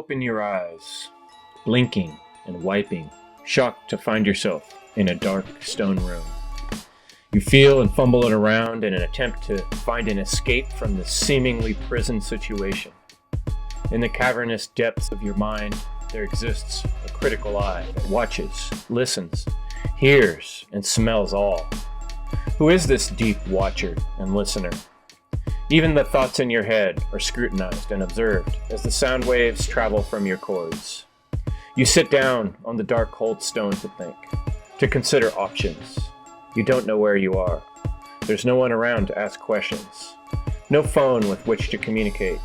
open your eyes, blinking and wiping, shocked to find yourself in a dark stone room. You feel and fumble it around in an attempt to find an escape from the seemingly prison situation. In the cavernous depths of your mind, there exists a critical eye that watches, listens, hears, and smells all. Who is this deep watcher and listener? Even the thoughts in your head are scrutinized and observed as the sound waves travel from your cords. You sit down on the dark cold stone to think, to consider options. You don't know where you are. There's no one around to ask questions. No phone with which to communicate.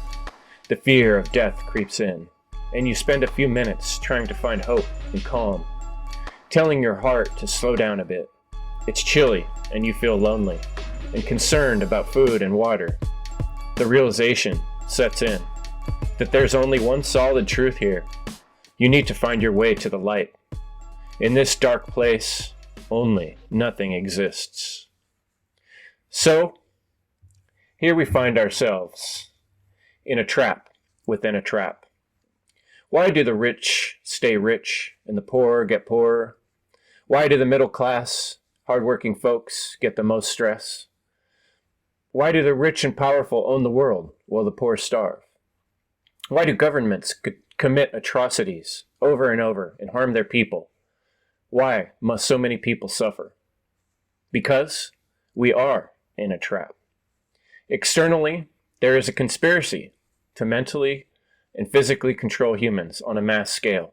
The fear of death creeps in, and you spend a few minutes trying to find hope and calm, telling your heart to slow down a bit. It's chilly, and you feel lonely, and concerned about food and water. The realization sets in that there's only one solid truth here. You need to find your way to the light. In this dark place, only nothing exists. So, here we find ourselves in a trap within a trap. Why do the rich stay rich and the poor get poorer? Why do the middle class, hardworking folks get the most stress? Why do the rich and powerful own the world while the poor starve? Why do governments commit atrocities over and over and harm their people? Why must so many people suffer? Because we are in a trap. Externally, there is a conspiracy to mentally and physically control humans on a mass scale.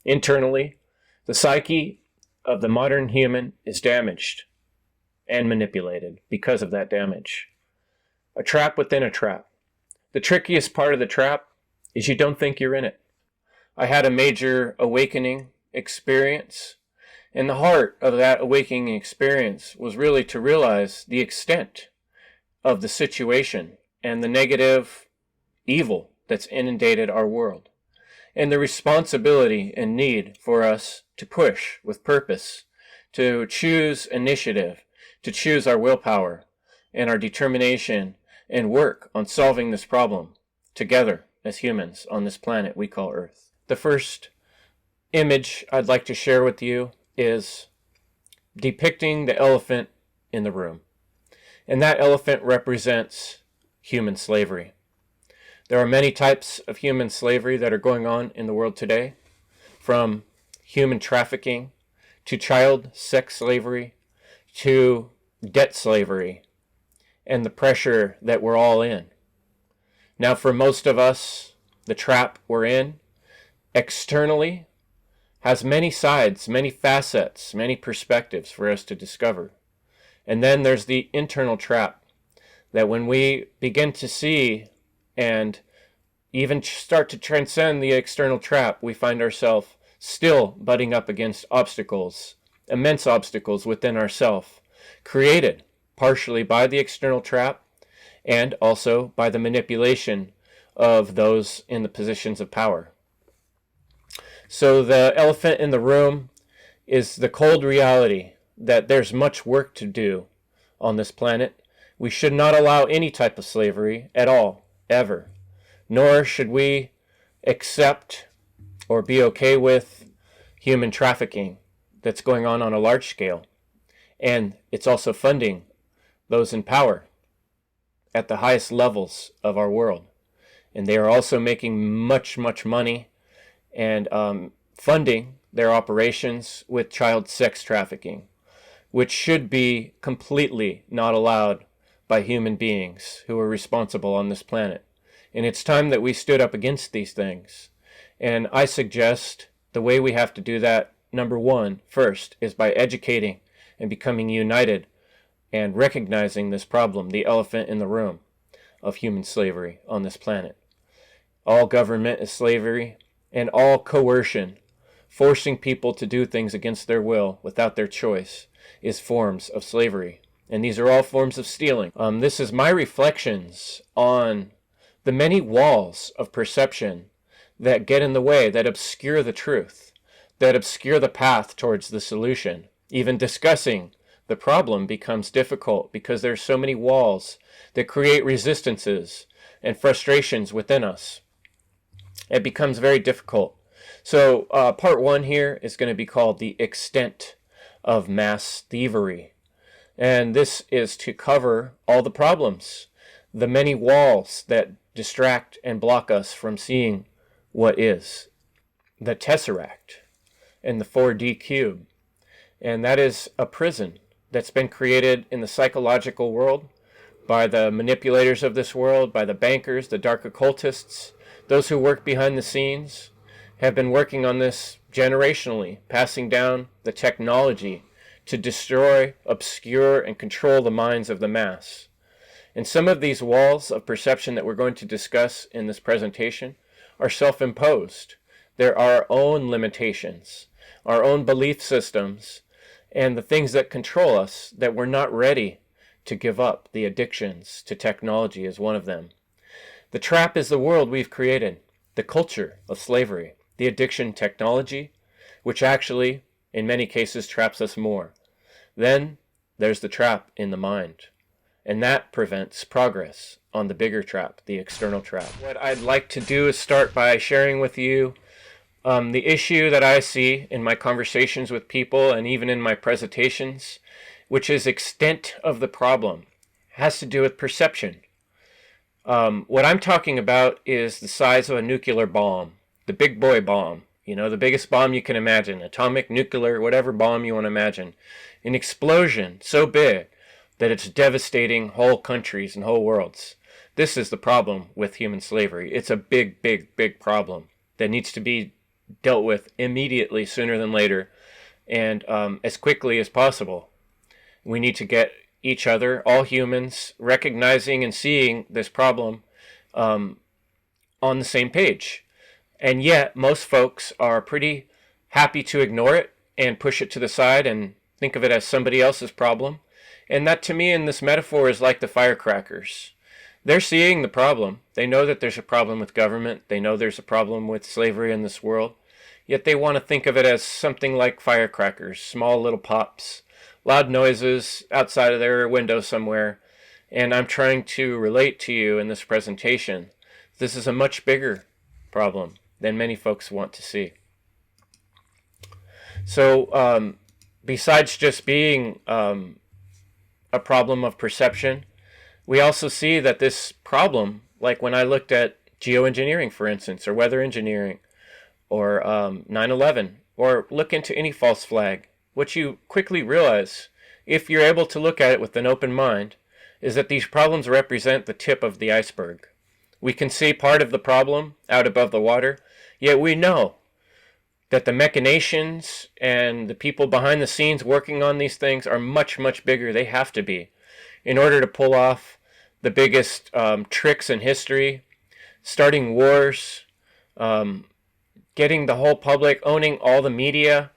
Internally, the psyche of the modern human is damaged and manipulated because of that damage. A trap within a trap. The trickiest part of the trap is you don't think you're in it. I had a major awakening experience, and the heart of that awakening experience was really to realize the extent of the situation and the negative evil that's inundated our world, and the responsibility and need for us to push with purpose, to choose initiative, to choose our willpower and our determination and work on solving this problem together as humans on this planet we call Earth. The first image I'd like to share with you is depicting the elephant in the room. And that elephant represents human slavery. There are many types of human slavery that are going on in the world today, from human trafficking to child sex slavery to debt slavery and the pressure that we're all in. Now, for most of us, the trap we're in externally has many sides, many facets, many perspectives for us to discover. And then there's the internal trap that when we begin to see and even start to transcend the external trap, we find ourselves still butting up against obstacles, immense obstacles within ourselves, created partially by the external trap and also by the manipulation of those in the positions of power. So the elephant in the room is the cold reality that there's much work to do on this planet. We should not allow any type of slavery at all, ever. Nor should we accept or be okay with human trafficking that's going on a large scale. And it's also funding those in power at the highest levels of our world. And they are also making much, much money and funding their operations with child sex trafficking, which should be completely not allowed by human beings who are responsible on this planet. And it's time that we stood up against these things. And I suggest the way we have to do that, number one, first, is by educating and becoming united and recognizing this problem, the elephant in the room of human slavery on this planet. All government is slavery, and all coercion, forcing people to do things against their will without their choice, is forms of slavery. And these are all forms of stealing. This is my reflections on the many walls of perception that get in the way, that obscure the truth, that obscure the path towards the solution. Even discussing the problem becomes difficult because there's so many walls that create resistances and frustrations within us. it becomes very difficult. So part one here is going to be called the extent of mass thievery. And this is to cover all the problems, the many walls that distract and block us from seeing what is, the tesseract and the 4D cube. And that is a prison that's been created in the psychological world by the manipulators of this world, by the bankers, the dark occultists, those who work behind the scenes, have been working on this generationally, passing down the technology to destroy, obscure, and control the minds of the mass. And some of these walls of perception that we're going to discuss in this presentation are self-imposed. There are our own limitations, our own belief systems, and the things that control us that we're not ready to give up. The addictions to technology is one of them. The trap is the world we've created, the culture of slavery, the addiction technology, which actually, in many cases, traps us more. Then there's the trap in the mind, and that prevents progress on the bigger trap, the external trap. What I'd like to do is start by sharing with you the issue that I see in my conversations with people and even in my presentations, which is extent of the problem. It has to do with perception. What I'm talking about is the size of a nuclear bomb, the big boy bomb, you know, the biggest bomb you can imagine, atomic, nuclear, whatever bomb you want to imagine. An explosion so big that it's devastating whole countries and whole worlds. This is the problem with human slavery. It's a big, big, big problem that needs to be dealt with immediately, sooner than later, and as quickly as possible. We need to get each other, all humans, recognizing and seeing this problem on the same page. And yet, most folks are pretty happy to ignore it and push it to the side and think of it as somebody else's problem. And that, to me, in this metaphor, is like the firecrackers. They're seeing the problem. They know that there's a problem with government. They know there's a problem with slavery in this world. Yet they want to think of it as something like firecrackers, small little pops, loud noises outside of their window somewhere. And I'm trying to relate to you in this presentation. This is a much bigger problem than many folks want to see. So besides just being a problem of perception, we also see that this problem, like when I looked at geoengineering, for instance, or weather engineering, or 9/11, or look into any false flag, what you quickly realize, if you're able to look at it with an open mind, is that these problems represent the tip of the iceberg. We can see part of the problem out above the water, yet we know that the machinations and the people behind the scenes working on these things are much, much bigger. They have to be, in order to pull off the biggest tricks in history, starting wars, getting the whole public, owning all the media,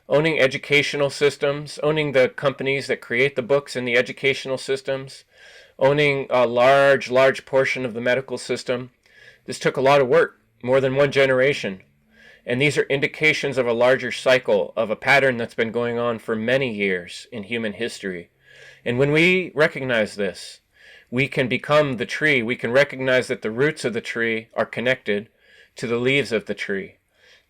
owning educational systems, owning the companies that create the books in the educational systems, owning a large, large portion of the medical system. This took a lot of work, more than one generation. And these are indications of a larger cycle, of a pattern that's been going on for many years in human history. And when we recognize this, we can become the tree. We can recognize that the roots of the tree are connected to the leaves of the tree.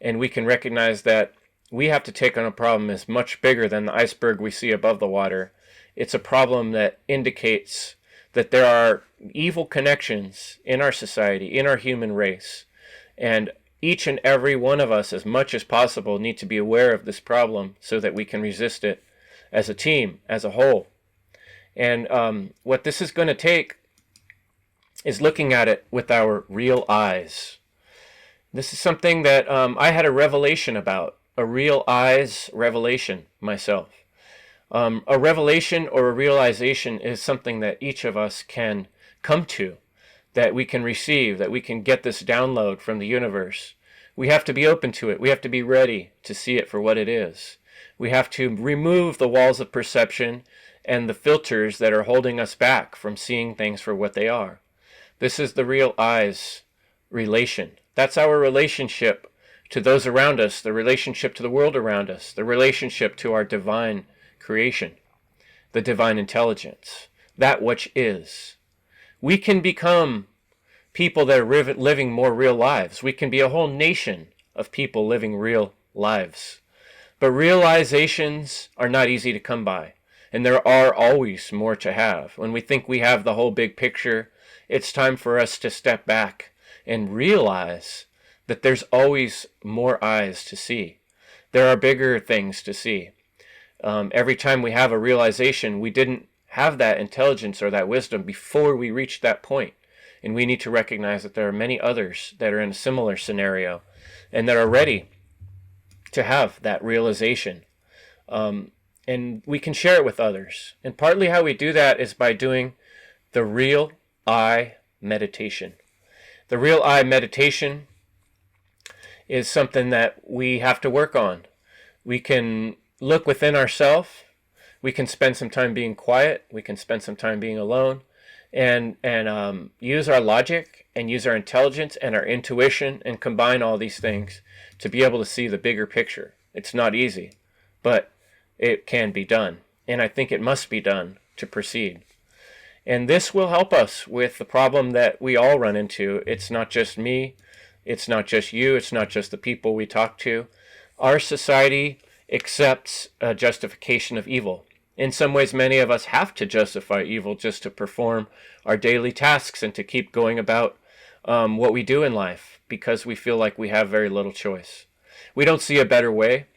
And we can recognize that we have to take on a problem that's much bigger than the iceberg we see above the water. It's a problem that indicates that there are evil connections in our society, in our human race. And each and every one of us, as much as possible, need to be aware of this problem so that we can resist it as a team, as a whole. And what this is going to take is looking at it with our real eyes. This is something that I had a revelation about, a real eyes revelation myself. A revelation or a realization is something that each of us can come to, that we can receive, that we can get this download from the universe. We have to be open to it. We have to be ready to see it for what it is. We have to remove the walls of perception and the filters that are holding us back from seeing things for what they are. This is the real eyes relation. That's our relationship to those around us, the relationship to the world around us, the relationship to our divine creation, the divine intelligence, that which is. We can become people that are living more real lives. We can be a whole nation of people living real lives. But realizations are not easy to come by. And there are always more to have. When we think we have the whole big picture, it's time for us to step back and realize that there's always more eyes to see. There are bigger things to see. Every time we have a realization, we didn't have that intelligence or that wisdom before we reached that point. And we need to recognize that there are many others that are in a similar scenario and that are ready to have that realization. And we can share it with others. And partly how we do that is by doing the real I meditation. The real I meditation is something that we have to work on. We can look within ourselves. We can spend some time being quiet. We can spend some time being alone, and use our logic and use our intelligence and our intuition and combine all these things to be able to see the bigger picture. It's not easy, but it can be done. And I think it must be done to proceed. And this will help us with the problem that we all run into. It's not just me. It's not just you. It's not just the people we talk to. Our society accepts a justification of evil. In some ways, many of us have to justify evil just to perform our daily tasks and to keep going about what we do in life, because we feel like we have very little choice. We don't see a better way,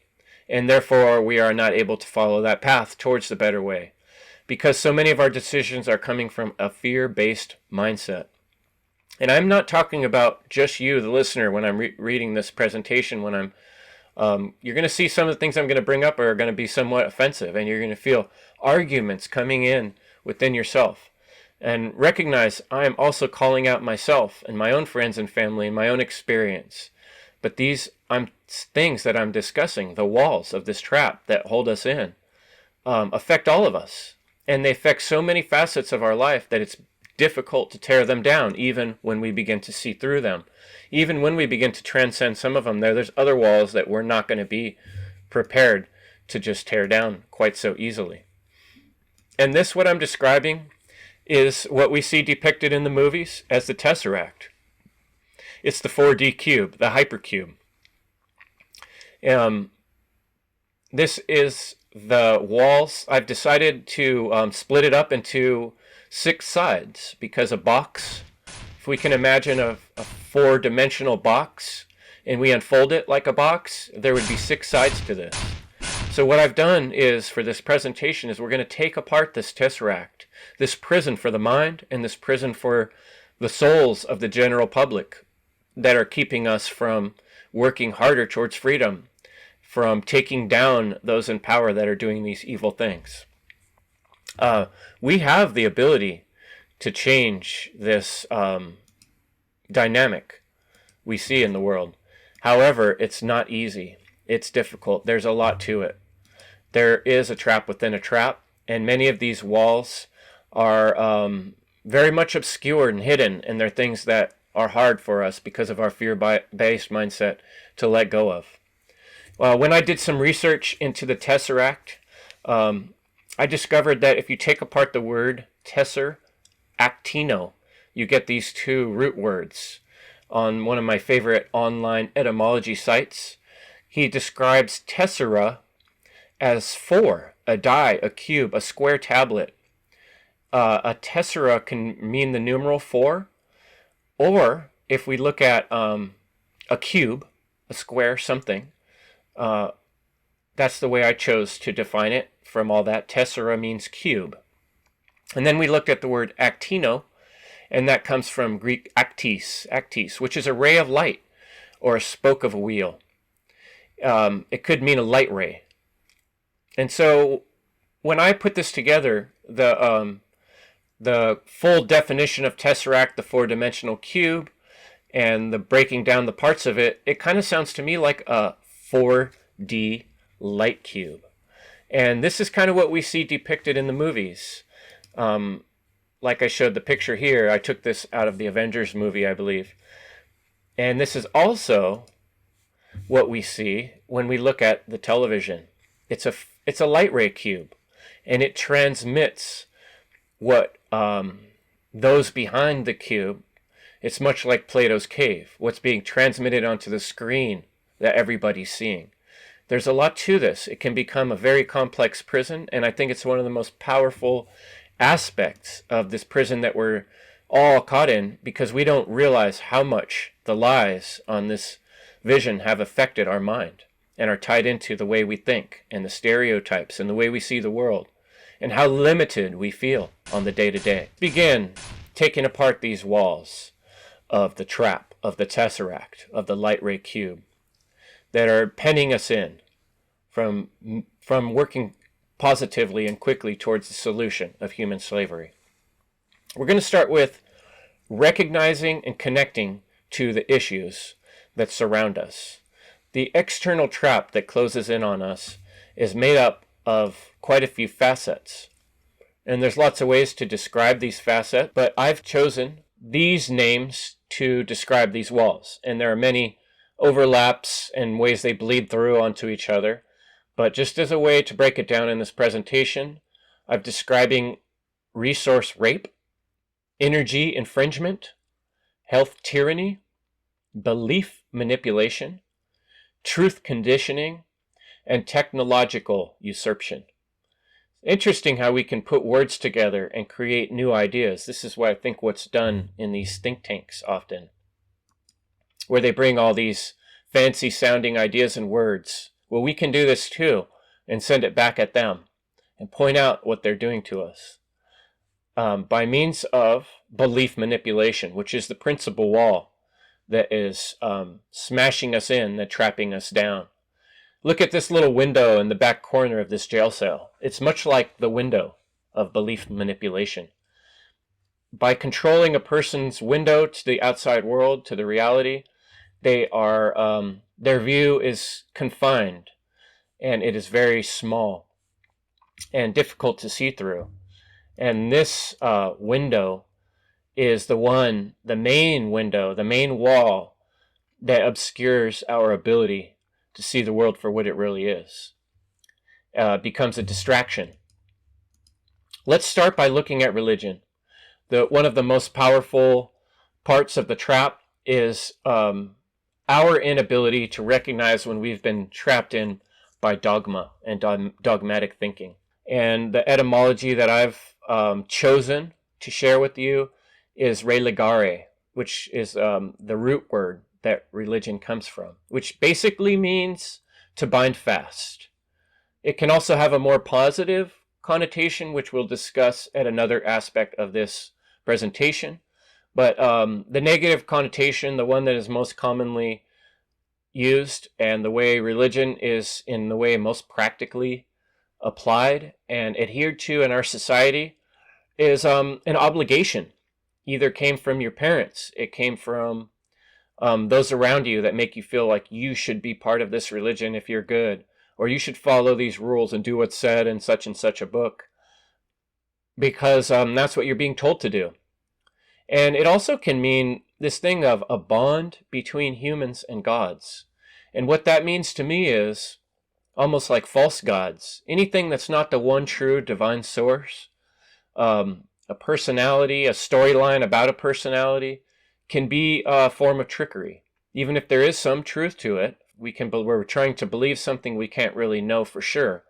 and therefore we are not able to follow that path towards the better way, because so many of our decisions are coming from a fear-based mindset. And I'm not talking about just you, the listener, when I'm reading this presentation. When you're going to see some of the things I'm going to bring up are going to be somewhat offensive, and you're going to feel arguments coming in within yourself. And recognize I am also calling out myself and my own friends and family and my own experience. But these things that I'm discussing, the walls of this trap that hold us in, affect all of us. And they affect so many facets of our life that it's difficult to tear them down, even when we begin to see through them. Even when we begin to transcend some of them, there's other walls that we're not going to be prepared to just tear down quite so easily. And this, what I'm describing, is what we see depicted in the movies as the Tesseract. It's the 4D cube, the hypercube. This is the walls. I've decided to split it up into 6 sides, because a box, if we can imagine a 4-dimensional box and we unfold it like a box, there would be 6 sides to this. So what I've done is, for this presentation, is we're going to take apart this Tesseract, this prison for the mind and this prison for the souls of the general public that are keeping us from working harder towards freedom, from taking down those in power that are doing these evil things. We have the ability to change this dynamic we see in the world. However, it's not easy. It's difficult. There's a lot to it. There is a trap within a trap, and many of these walls are very much obscured and hidden, and they're things that are hard for us because of our fear-based mindset to let go of. When I did some research into the Tesseract, I discovered that if you take apart the word tesser, actino, you get these 2 root words. On one of my favorite online etymology sites, he describes tessera as 4, a die, a cube, a square tablet. A tessera can mean the numeral 4, or if we look at a cube, a square, something, that's the way I chose to define it. From all that, tessera means cube. And then we looked at the word actino, and that comes from Greek actis, which is a ray of light or a spoke of a wheel. It could mean a light ray. And so when I put this together, the full definition of Tesseract, the 4-dimensional cube, and the breaking down the parts of it, it kind of sounds to me like a 4D light cube. And this is kind of what we see depicted in the movies. Like I showed the picture here, I took this out of the Avengers movie, I believe. And this is also what we see when we look at the television. It's a light ray cube, and it transmits what those behind the cube It's much like Plato's cave, what's being transmitted onto the screen that everybody's seeing. There's a lot to this. It can become a very complex prison, and I think it's one of the most powerful aspects of this prison that we're all caught in, because we don't realize how much the lies on this vision have affected our mind and are tied into the way we think and the stereotypes and the way we see the world and how limited we feel on the day-to-day. Begin taking apart these walls of the trap, of the tesseract, of the light ray cube that are penning us in from working positively and quickly towards the solution of human slavery. We're going to start with recognizing and connecting to the issues that surround us. The external trap that closes in on us is made up of quite a few facets. And there's lots of ways to describe these facets, but I've chosen these names to describe these walls. And there are many overlaps and ways they bleed through onto each other. But just as a way to break it down in this presentation, I'm describing resource rape, energy infringement, health tyranny, belief manipulation, truth conditioning, and technological usurpation. Interesting how we can put words together and create new ideas. This is what I think what's done in these think tanks often, where they bring all these fancy sounding ideas and words. Well, we can do this too and send it back at them and point out what they're doing to us by means of belief manipulation, which is the principal wall that is smashing us in and trapping us down. Look at this little window in the back corner of this jail cell. It's much like the window of belief manipulation. By controlling a person's window to the outside world, to the reality, they are their view is confined, and it is very small and difficult to see through. And this window is the main window, the main wall that obscures our ability to see the world for what it really is. Becomes a distraction. Let's start by looking at religion. One of the most powerful parts of the trap is our inability to recognize when we've been trapped in by dogma and dogmatic thinking. And the etymology that I've chosen to share with you is religare, which is the root word that religion comes from, which basically means to bind fast. It can also have a more positive connotation, which we'll discuss at another aspect of this presentation. But the negative connotation, the one that is most commonly used, and the way religion is in the way most practically applied and adhered to in our society, is an obligation. Either came from your parents, it came from those around you that make you feel like you should be part of this religion if you're good, or you should follow these rules and do what's said in such and such a book, because that's what you're being told to do. And it also can mean this thing of a bond between humans and gods. And what that means to me is almost like false gods. Anything that's not the one true divine source, a personality, a storyline about a personality, can be a form of trickery. Even if there is some truth to it, we're trying to believe something we can't really know for sure.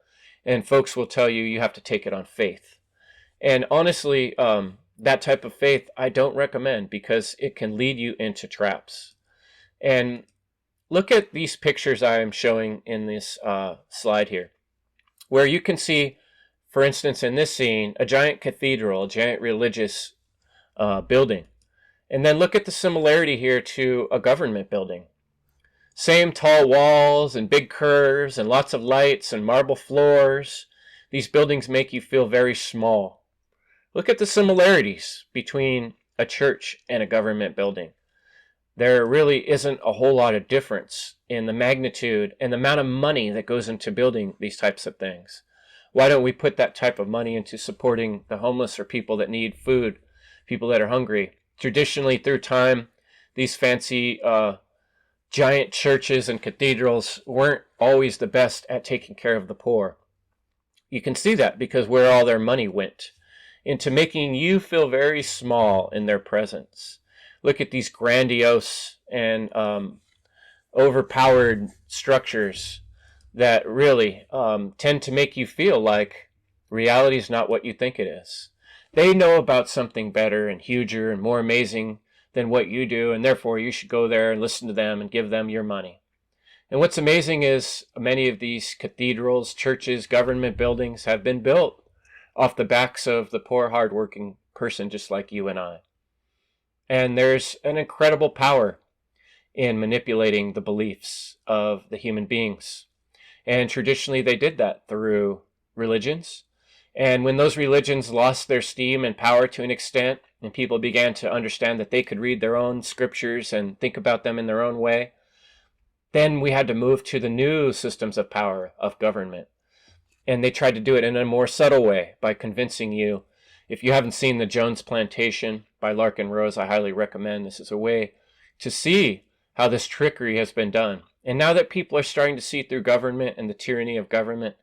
And folks will tell you you have to take it on faith. And honestly, that type of faith I don't recommend, because it can lead you into traps. And look at these pictures I am showing in this slide here, where you can see, for instance, in this scene, a giant cathedral, a giant religious building. And then look at the similarity here to a government building. Same tall walls and big curves and lots of lights and marble floors. These buildings make you feel very small. Look at the similarities between a church and a government building. There really isn't a whole lot of difference in the magnitude and the amount of money that goes into building these types of things. Why don't we put that type of money into supporting the homeless or people that need food, people that are hungry? Traditionally, through time, these fancy giant churches and cathedrals weren't always the best at taking care of the poor. You can see that because where all their money went, into making you feel very small in their presence. look at these grandiose and overpowered structures that really tend to make you feel like reality is not what you think it is. They know about something better and huger and more amazing than what you do, and therefore you should go there and listen to them and give them your money. And what's amazing is many of these cathedrals, churches, government buildings have been built off the backs of the poor, hardworking person just like you and I. And there's an incredible power in manipulating the beliefs of the human beings. And traditionally they did that through religions. And when those religions lost their steam and power to an extent, and people began to understand that they could read their own scriptures and think about them in their own way, then we had to move to the new systems of power of government. And they tried to do it in a more subtle way by convincing you. If you haven't seen The Jones Plantation by Larkin Rose, I highly recommend. This is a way to see how this trickery has been done. And now that people are starting to see through government and the tyranny of government,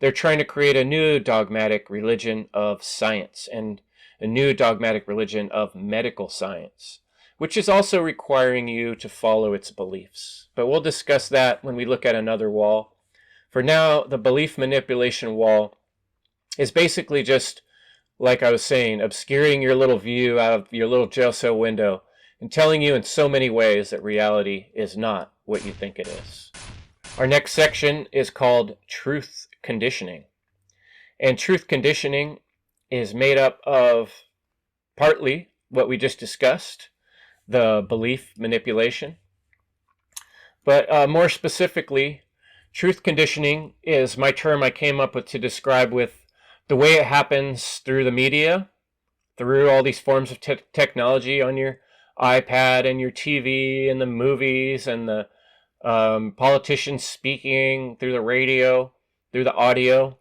they're trying to create a new dogmatic religion of science and a new dogmatic religion of medical science, which is also requiring you to follow its beliefs. But we'll discuss that when we look at another wall. For now, the belief manipulation wall is basically just, like I was saying, obscuring your little view out of your little jail cell window and telling you in so many ways that reality is not what you think it is. Our next section is called truth conditioning. And truth conditioning is made up of partly what we just discussed, the belief manipulation. But more specifically, truth conditioning is my term I came up with to describe with the way it happens through the media, through all these forms of technology on your iPad and your TV and the movies and the politicians speaking through the radio, through the audio.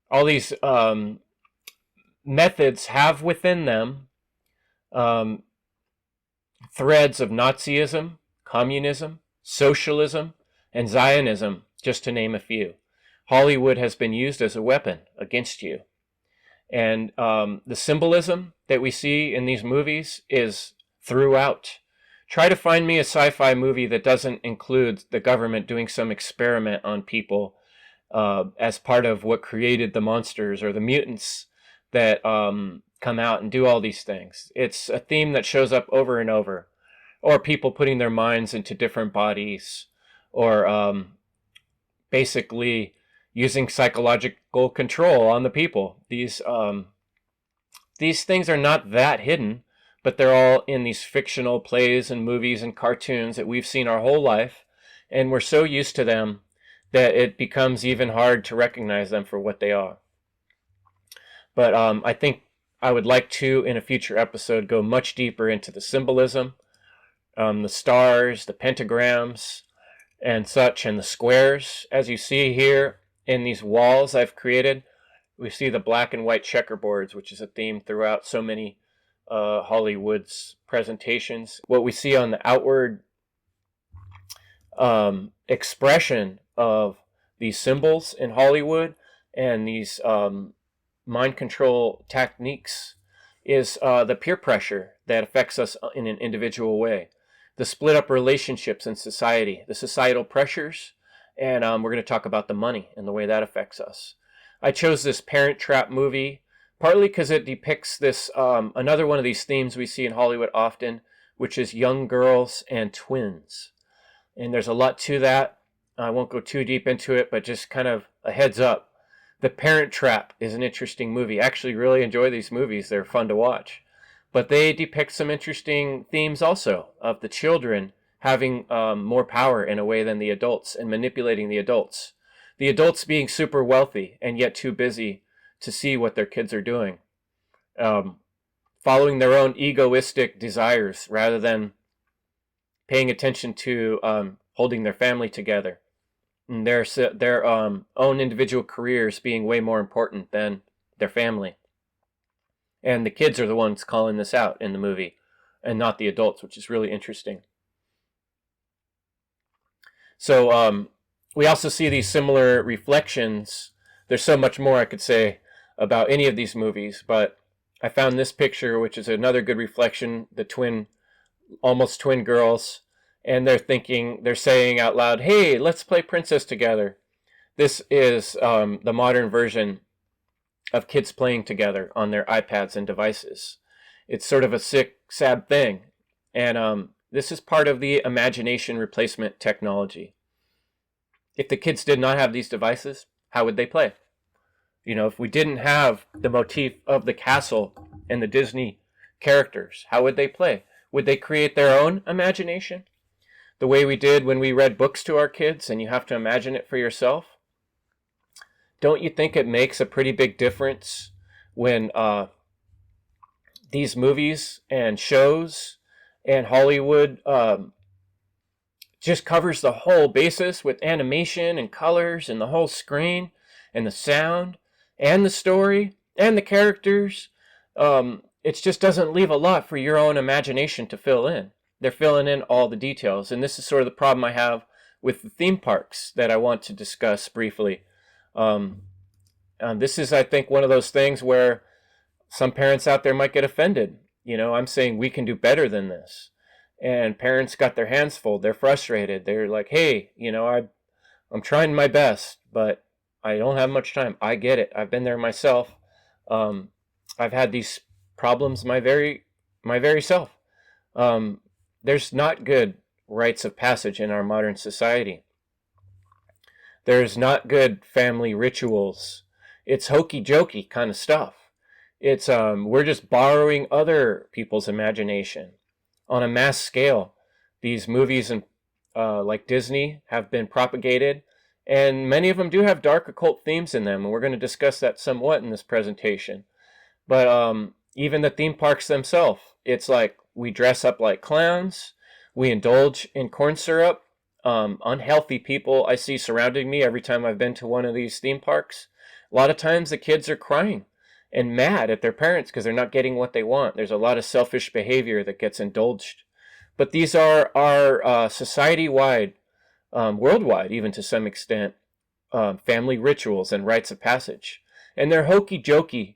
All these methods have within them threads of Nazism, communism, socialism, and Zionism, just to name a few. Hollywood has been used as a weapon against you. And the symbolism that we see in these movies is throughout. Try to find me a sci-fi movie that doesn't include the government doing some experiment on people as part of what created the monsters or the mutants that come out and do all these things. It's a theme that shows up over and over. Or people putting their minds into different bodies, or basically using psychological control on the people. These things are not that hidden, but they're all in these fictional plays and movies and cartoons that we've seen our whole life, and we're so used to them that it becomes even hard to recognize them for what they are. But I think I would like to, in a future episode, go much deeper into the symbolism, the stars, the pentagrams, and such, and the squares. As you see here in these walls I've created, we see the black and white checkerboards, which is a theme throughout so many Hollywood's presentations. What we see on the outward expression of these symbols in Hollywood and these mind control techniques is the peer pressure that affects us in an individual way. The split up relationships in society, the societal pressures, and we're going to talk about the money and the way that affects us. I chose this Parent Trap movie partly because it depicts this another one of these themes we see in Hollywood often, which is young girls and twins. And there's a lot to that. I won't go too deep into it, but just kind of a heads up. The Parent Trap is an interesting movie. I actually really enjoy these movies. They're fun to watch. But they depict some interesting themes also of the children having more power in a way than the adults and manipulating the adults. The adults being super wealthy and yet too busy to see what their kids are doing. Following their own egoistic desires rather than paying attention to holding their family together. And their own individual careers being way more important than their family. And the kids are the ones calling this out in the movie, and not the adults, which is really interesting. So we also see these similar reflections. There's so much more I could say about any of these movies, but I found this picture, which is another good reflection, the twin almost twin girls, and they're saying out loud, "Hey, let's play princess together." This is the modern version of kids playing together on their iPads and devices. It's sort of a sick, sad thing. And this is part of the imagination replacement technology. If the kids did not have these devices, how would they play? If we didn't have the motif of the castle and the Disney characters, how would they play? Would they create their own imagination? The way we did when we read books to our kids and you have to imagine it for yourself? Don't you think it makes a pretty big difference when these movies and shows and Hollywood just covers the whole basis with animation and colors and the whole screen and the sound and the story and the characters? It just doesn't leave a lot for your own imagination to fill in. They're filling in all the details. And this is sort of the problem I have with the theme parks that I want to discuss briefly. This is, I think, one of those things where some parents out there might get offended. I'm saying we can do better than this. And parents got their hands full. They're frustrated. They're like, hey, I'm trying my best, but I don't have much time. I get it. I've been there myself. I've had these problems my very self. There's not good rites of passage in our modern society. There's not good family rituals. It's hokey jokey kind of stuff. It's we're just borrowing other people's imagination on a mass scale. These movies and like Disney have been propagated, and many of them do have dark occult themes in them, and we're going to discuss that somewhat in this presentation. But even the theme parks themselves, it's like we dress up like clowns, we indulge in corn syrup. Unhealthy people I see surrounding me every time I've been to one of these theme parks. A lot of times the kids are crying and mad at their parents because they're not getting what they want. There's a lot of selfish behavior that gets indulged. But these are our society-wide, worldwide even to some extent, family rituals and rites of passage. And they're hokey-jokey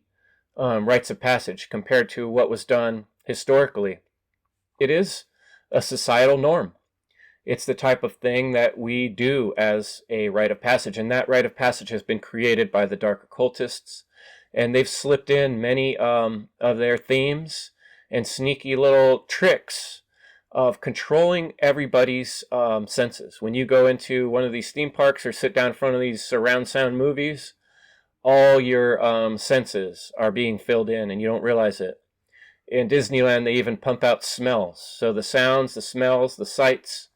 rites of passage compared to what was done historically. It is a societal norm. It's the type of thing that we do as a rite of passage, and that rite of passage has been created by the dark occultists, and they've slipped in many of their themes and sneaky little tricks of controlling everybody's senses. When you go into one of these theme parks or sit down in front of these surround sound movies, all your senses are being filled in, and you don't realize it. In Disneyland, they even pump out smells. So the sounds, the smells, the sights,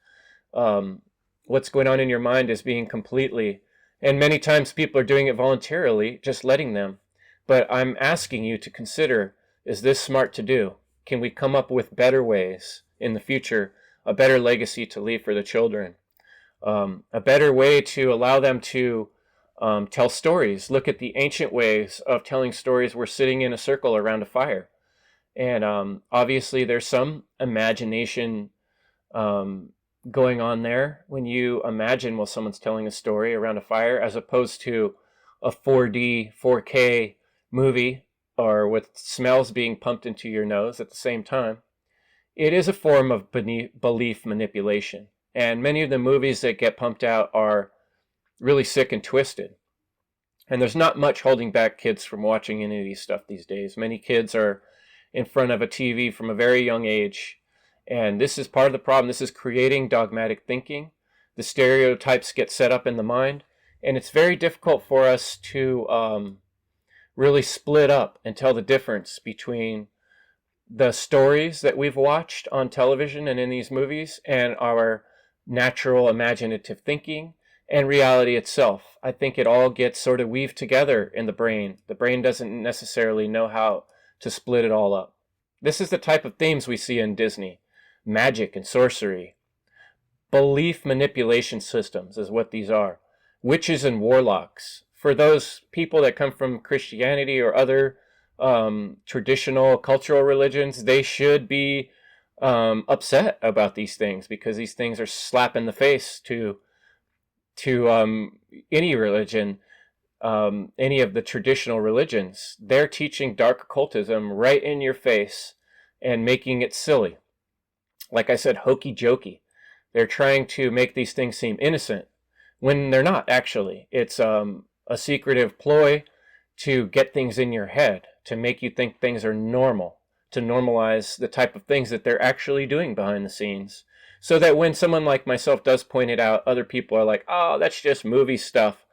what's going on in your mind is being completely, and many times people are doing it voluntarily, just letting them. But I'm asking you to consider, is this smart to do? Can we come up with better ways in the future, a better legacy to leave for the children? A better way to allow them to tell stories. Look at the ancient ways of telling stories. We're sitting in a circle around a fire. And obviously there's some imagination going on there when you imagine while someone's telling a story around a fire, as opposed to a 4D, 4K movie or with smells being pumped into your nose at the same time. It is a form of belief manipulation. And many of the movies that get pumped out are really sick and twisted. And there's not much holding back kids from watching any of these stuff these days. Many kids are in front of a TV from a very young age. And this is part of the problem. This is creating dogmatic thinking. The stereotypes get set up in the mind. And it's very difficult for us to really split up and tell the difference between the stories that we've watched on television and in these movies and our natural imaginative thinking and reality itself. I think it all gets sort of weaved together in the brain. The brain doesn't necessarily know how to split it all up. This is the type of themes we see in Disney. Magic and sorcery. Belief manipulation systems is what these are. Witches and warlocks. For those people that come from Christianity or other traditional cultural religions, they should be upset about these things, because these things are slap in the face to any religion, any of the traditional religions. They're teaching dark occultism right in your face and making it silly. like I said, hokey jokey. They're trying to make these things seem innocent when they're not, actually. It's a secretive ploy to get things in your head, to make you think things are normal, to normalize the type of things that they're actually doing behind the scenes. So that when someone like myself does point it out, other people are like, oh, that's just movie stuff.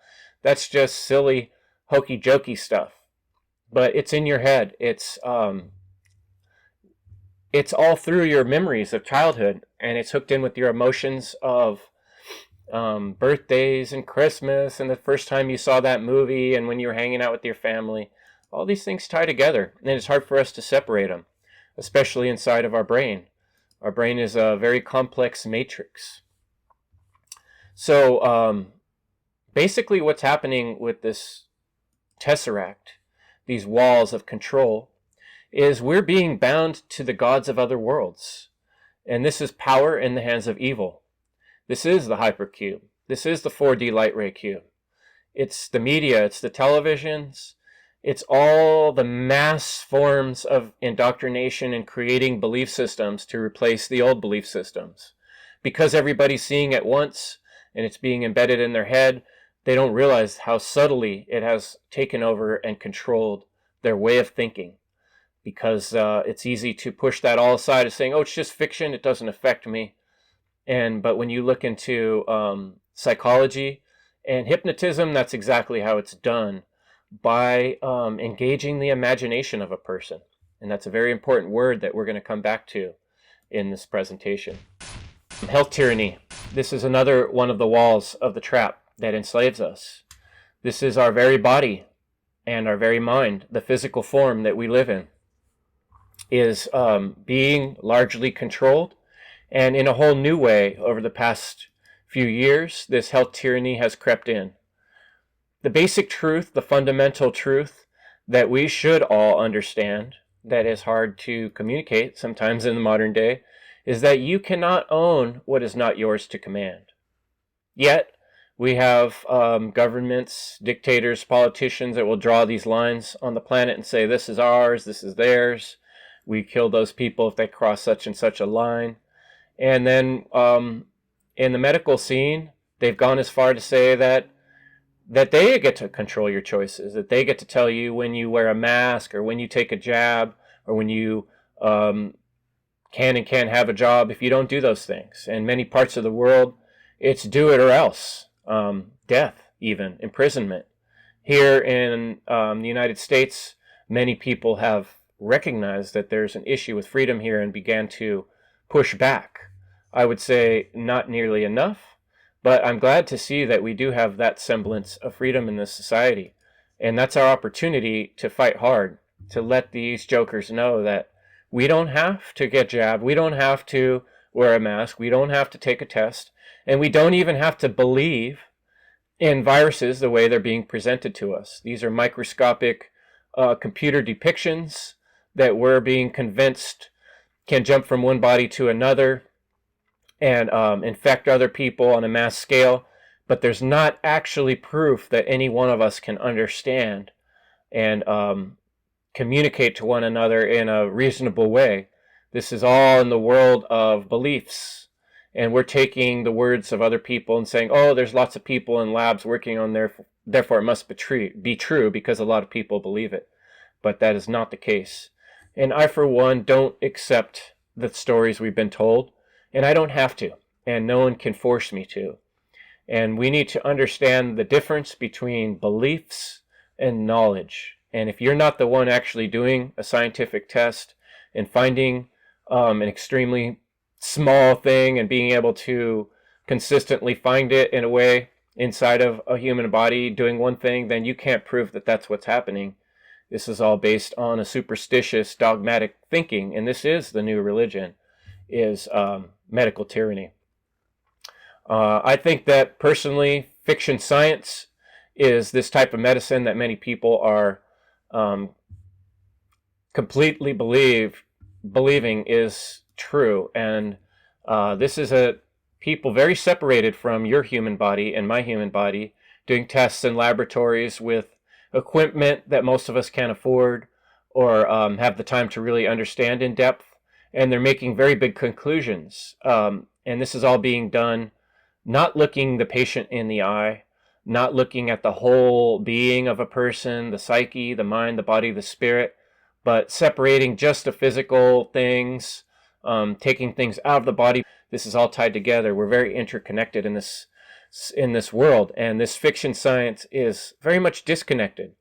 That's just silly, hokey jokey stuff. But it's in your head. It's all through your memories of childhood, and it's hooked in with your emotions of birthdays and Christmas and the first time you saw that movie and when you were hanging out with your family. All these things tie together, and it's hard for us to separate them, especially inside of our brain. Our brain is a very complex matrix. So basically what's happening with this tesseract, these walls of control, is we're being bound to the gods of other worlds. And this is power in the hands of evil. This is the hypercube. This is the 4D light ray cube. It's the media, it's the televisions, it's all the mass forms of indoctrination and creating belief systems to replace the old belief systems. Because everybody's seeing it once and it's being embedded in their head, they don't realize how subtly it has taken over and controlled their way of thinking. Because it's easy to push that all aside as saying, oh, it's just fiction, it doesn't affect me. But when you look into psychology and hypnotism, that's exactly how it's done, by engaging the imagination of a person. And that's a very important word that we're going to come back to in this presentation. Health tyranny. This is another one of the walls of the trap that enslaves us. This is our very body and our very mind, the physical form that we live in, is being largely controlled. And in a whole new way, over the past few years, this health tyranny has crept in. The basic truth, the fundamental truth that we should all understand, that is hard to communicate sometimes in the modern day, is that you cannot own what is not yours to command. Yet, we have governments, dictators, politicians that will draw these lines on the planet and say, this is ours, this is theirs. We kill those people if they cross such and such a line. And then in the medical scene, they've gone as far to say that they get to control your choices, that they get to tell you when you wear a mask or when you take a jab or when you can and can't have a job if you don't do those things. In many parts of the world, it's do it or else, death even, imprisonment. Here in the United States, many people have recognized that there's an issue with freedom here and began to push back. I would say not nearly enough, but I'm glad to see that we do have that semblance of freedom in this society. And that's our opportunity to fight hard, to let these jokers know that we don't have to get jabbed, we don't have to wear a mask, we don't have to take a test, and we don't even have to believe in viruses the way they're being presented to us. These are microscopic computer depictions that we're being convinced can jump from one body to another and infect other people on a mass scale, but there's not actually proof that any one of us can understand and communicate to one another in a reasonable way. This is all in the world of beliefs, and we're taking the words of other people and saying, oh, there's lots of people in labs working on there, therefore it must be true because a lot of people believe it. But that is not the case. And I, for one, don't accept the stories we've been told. And I don't have to, and no one can force me to. And we need to understand the difference between beliefs and knowledge. And if you're not the one actually doing a scientific test and finding an extremely small thing and being able to consistently find it in a way inside of a human body doing one thing, then you can't prove that that's what's happening. This is all based on a superstitious, dogmatic thinking, and this is the new religion, is medical tyranny. I think that personally, fiction science is this type of medicine that many people are completely believing is true. And this is a people very separated from your human body and my human body, doing tests in laboratories with equipment that most of us can't afford or have the time to really understand in depth. and they're making very big conclusions. And this is all being done not looking the patient in the eye, not looking at the whole being of a person, the psyche, the mind, the body, the spirit, but separating just the physical things, taking things out of the body. This is all tied together. We're very interconnected in this world, and this fiction science is very much disconnected.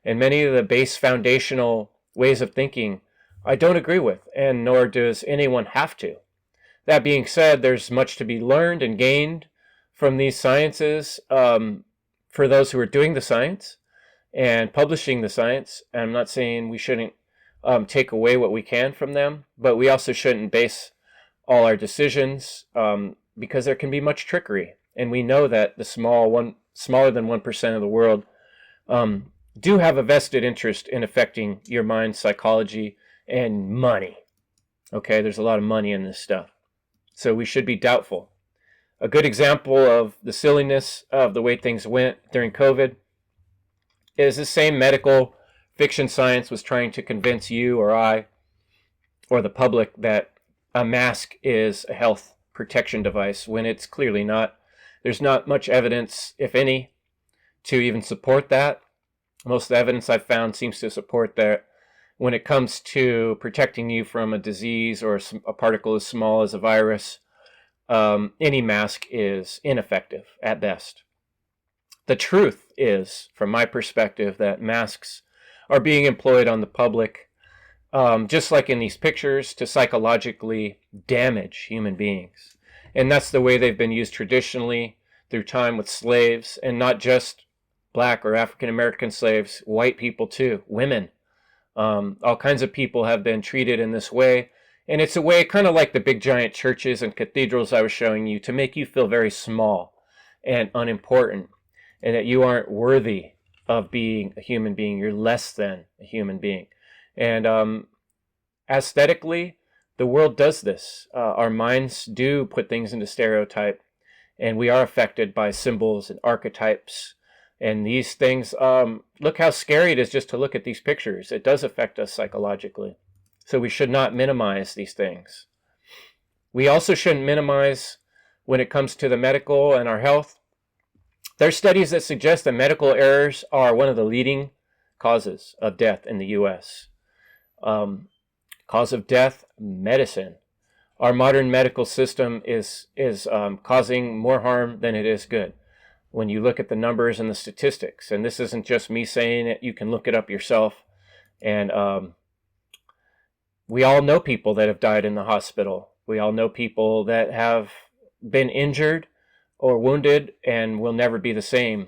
And many of the base foundational ways of thinking I don't agree with, and nor does anyone have to. That being said, there's much to be learned and gained from these sciences for those who are doing the science and publishing the science. And I'm not saying we shouldn't take away what we can from them, but we also shouldn't base all our decisions because there can be much trickery. And we know that the smaller than 1% of the world do have a vested interest in affecting your mind, psychology, and money. Okay, there's a lot of money in this stuff. So we should be doubtful. A good example of the silliness of the way things went during COVID is the same medical fiction science was trying to convince you or I or the public that a mask is a health protection device when it's clearly not. There's not much evidence, if any, to even support that. Most of the evidence I've found seems to support that when it comes to protecting you from a disease or a particle as small as a virus, any mask is ineffective at best. The truth is, from my perspective, that masks are being employed on the public, just like in these pictures, to psychologically damage human beings. And that's the way they've been used traditionally through time with slaves, and not just black or African American slaves, white people too, women. All kinds of people have been treated in this way. And it's a way, kind of like the big giant churches and cathedrals I was showing you, to make you feel very small and unimportant, and that you aren't worthy of being a human being. You're less than a human being. And aesthetically, the world does this. Our minds do put things into stereotype, and we are affected by symbols and archetypes. And these things, look how scary it is just to look at these pictures. It does affect us psychologically. So we should not minimize these things. We also shouldn't minimize when it comes to the medical and our health. There are studies that suggest that medical errors are one of the leading causes of death in the U.S. Cause of death, medicine. Our modern medical system is causing more harm than it is good. When you look at the numbers and the statistics, and this isn't just me saying it, you can look it up yourself. And we all know people that have died in the hospital. We all know people that have been injured or wounded and will never be the same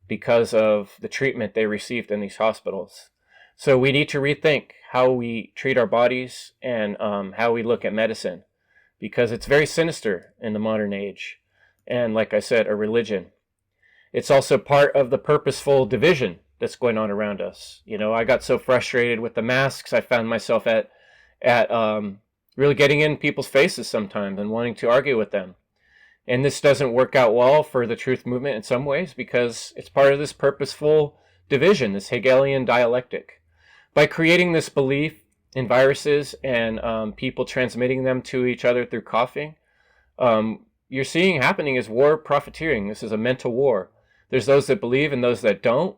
because of the treatment they received in these hospitals. So we need to rethink how we treat our bodies and how we look at medicine, because it's very sinister in the modern age. And like I said, a religion. It's also part of the purposeful division that's going on around us. You know, I got so frustrated with the masks, I found myself at really getting in people's faces sometimes and wanting to argue with them. And this doesn't work out well for the truth movement in some ways, because it's part of this purposeful division, this Hegelian dialectic. By creating this belief in viruses and people transmitting them to each other through coughing, you're seeing happening is war profiteering. This is a mental war. There's those that believe and those that don't.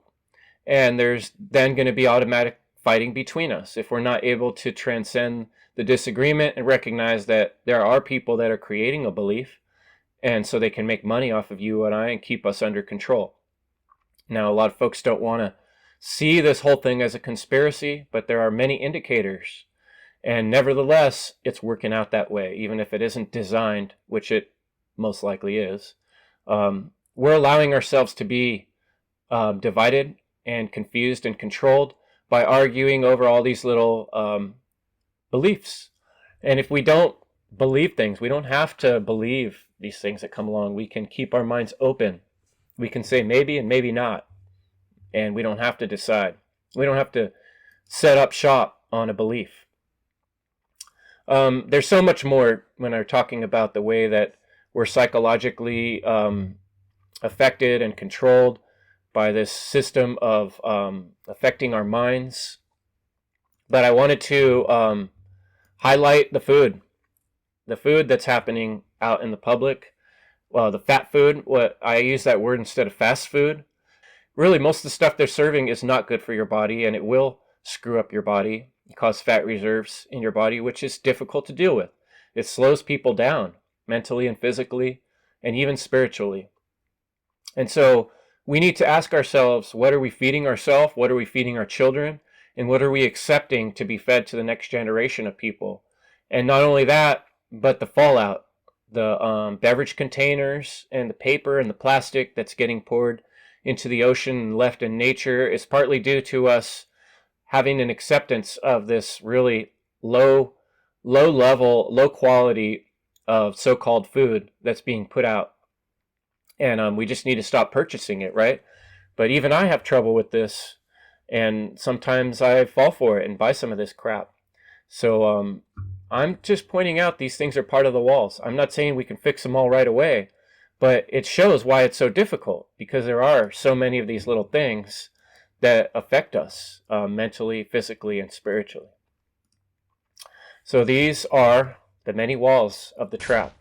And there's then going to be automatic fighting between us if we're not able to transcend the disagreement and recognize that there are people that are creating a belief, and so they can make money off of you and I and keep us under control. Now, a lot of folks don't want to see this whole thing as a conspiracy, but there are many indicators, and nevertheless, it's working out that way, even if it isn't designed, which it most likely is. We're allowing ourselves to be divided and confused and controlled by arguing over all these little beliefs. And if we don't believe things, we don't have to believe these things that come along. We can keep our minds open. We can say maybe and maybe not. And we don't have to decide. We don't have to set up shop on a belief. There's so much more when I'm talking about the way that we're psychologically affected and controlled by this system of affecting our minds. But I wanted to highlight the food that's happening out in the public. Well, the fat food, what I use that word instead of fast food. Really, most of the stuff they're serving is not good for your body, and it will screw up your body, cause fat reserves in your body, which is difficult to deal with. It slows people down mentally and physically, and even spiritually. And so we need to ask ourselves, what are we feeding ourselves? What are we feeding our children? And what are we accepting to be fed to the next generation of people? And not only that, but the fallout, the beverage containers and the paper and the plastic that's getting poured into the ocean and left in nature is partly due to us having an acceptance of this really low level, low quality of so-called food that's being put out. And we just need to stop purchasing it, right? But even I have trouble with this, and sometimes I fall for it and buy some of this crap. So I'm just pointing out these things are part of the walls. I'm not saying we can fix them all right away, but it shows why it's so difficult, because there are so many of these little things that affect us mentally, physically, and spiritually. So these are the many walls of the trap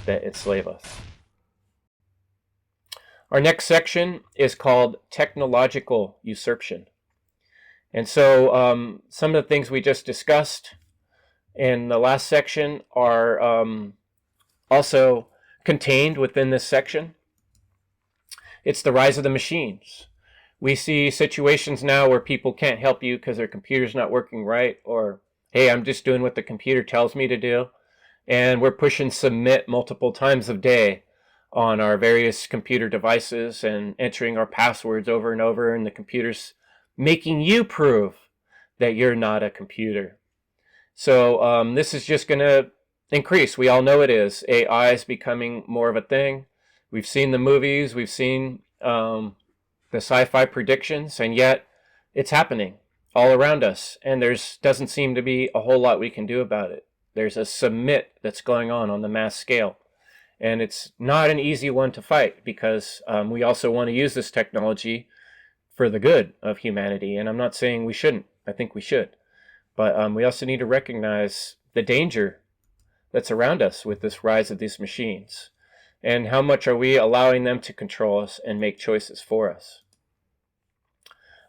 that enslave us. Our next section is called technological usurpation. And so some of the things we just discussed in the last section are also contained within this section. It's the rise of the machines. We see situations now where people can't help you because their computer's not working right, or, hey, I'm just doing what the computer tells me to do. And we're pushing submit multiple times a day on our various computer devices and entering our passwords over and over, and the computer's making you prove that you're not a computer. So this is just going to increase. We all know it is. AI is becoming more of a thing. We've seen the movies, we've seen the sci-fi predictions, and yet it's happening all around us, and there's doesn't seem to be a whole lot we can do about it. There's a submit that's going on the mass scale, and it's not an easy one to fight, because we also want to use this technology for the good of humanity, and I'm not saying we shouldn't. I think we should. But we also need to recognize the danger that's around us with this rise of these machines, and how much are we allowing them to control us and make choices for us.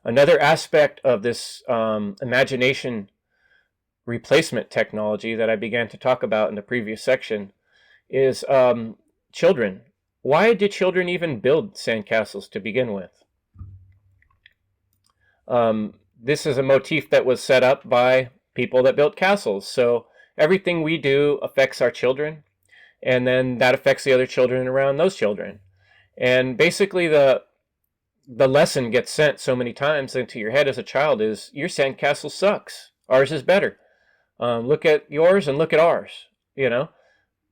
Another aspect of this imagination replacement technology that I began to talk about in the previous section is children. Why did children even build sandcastles to begin with? This is a motif that was set up by people that built castles. So everything we do affects our children, and then that affects the other children around those children. And basically the lesson gets sent so many times into your head as a child is, your sandcastle sucks. Ours is better. Look at yours and look at ours. You know,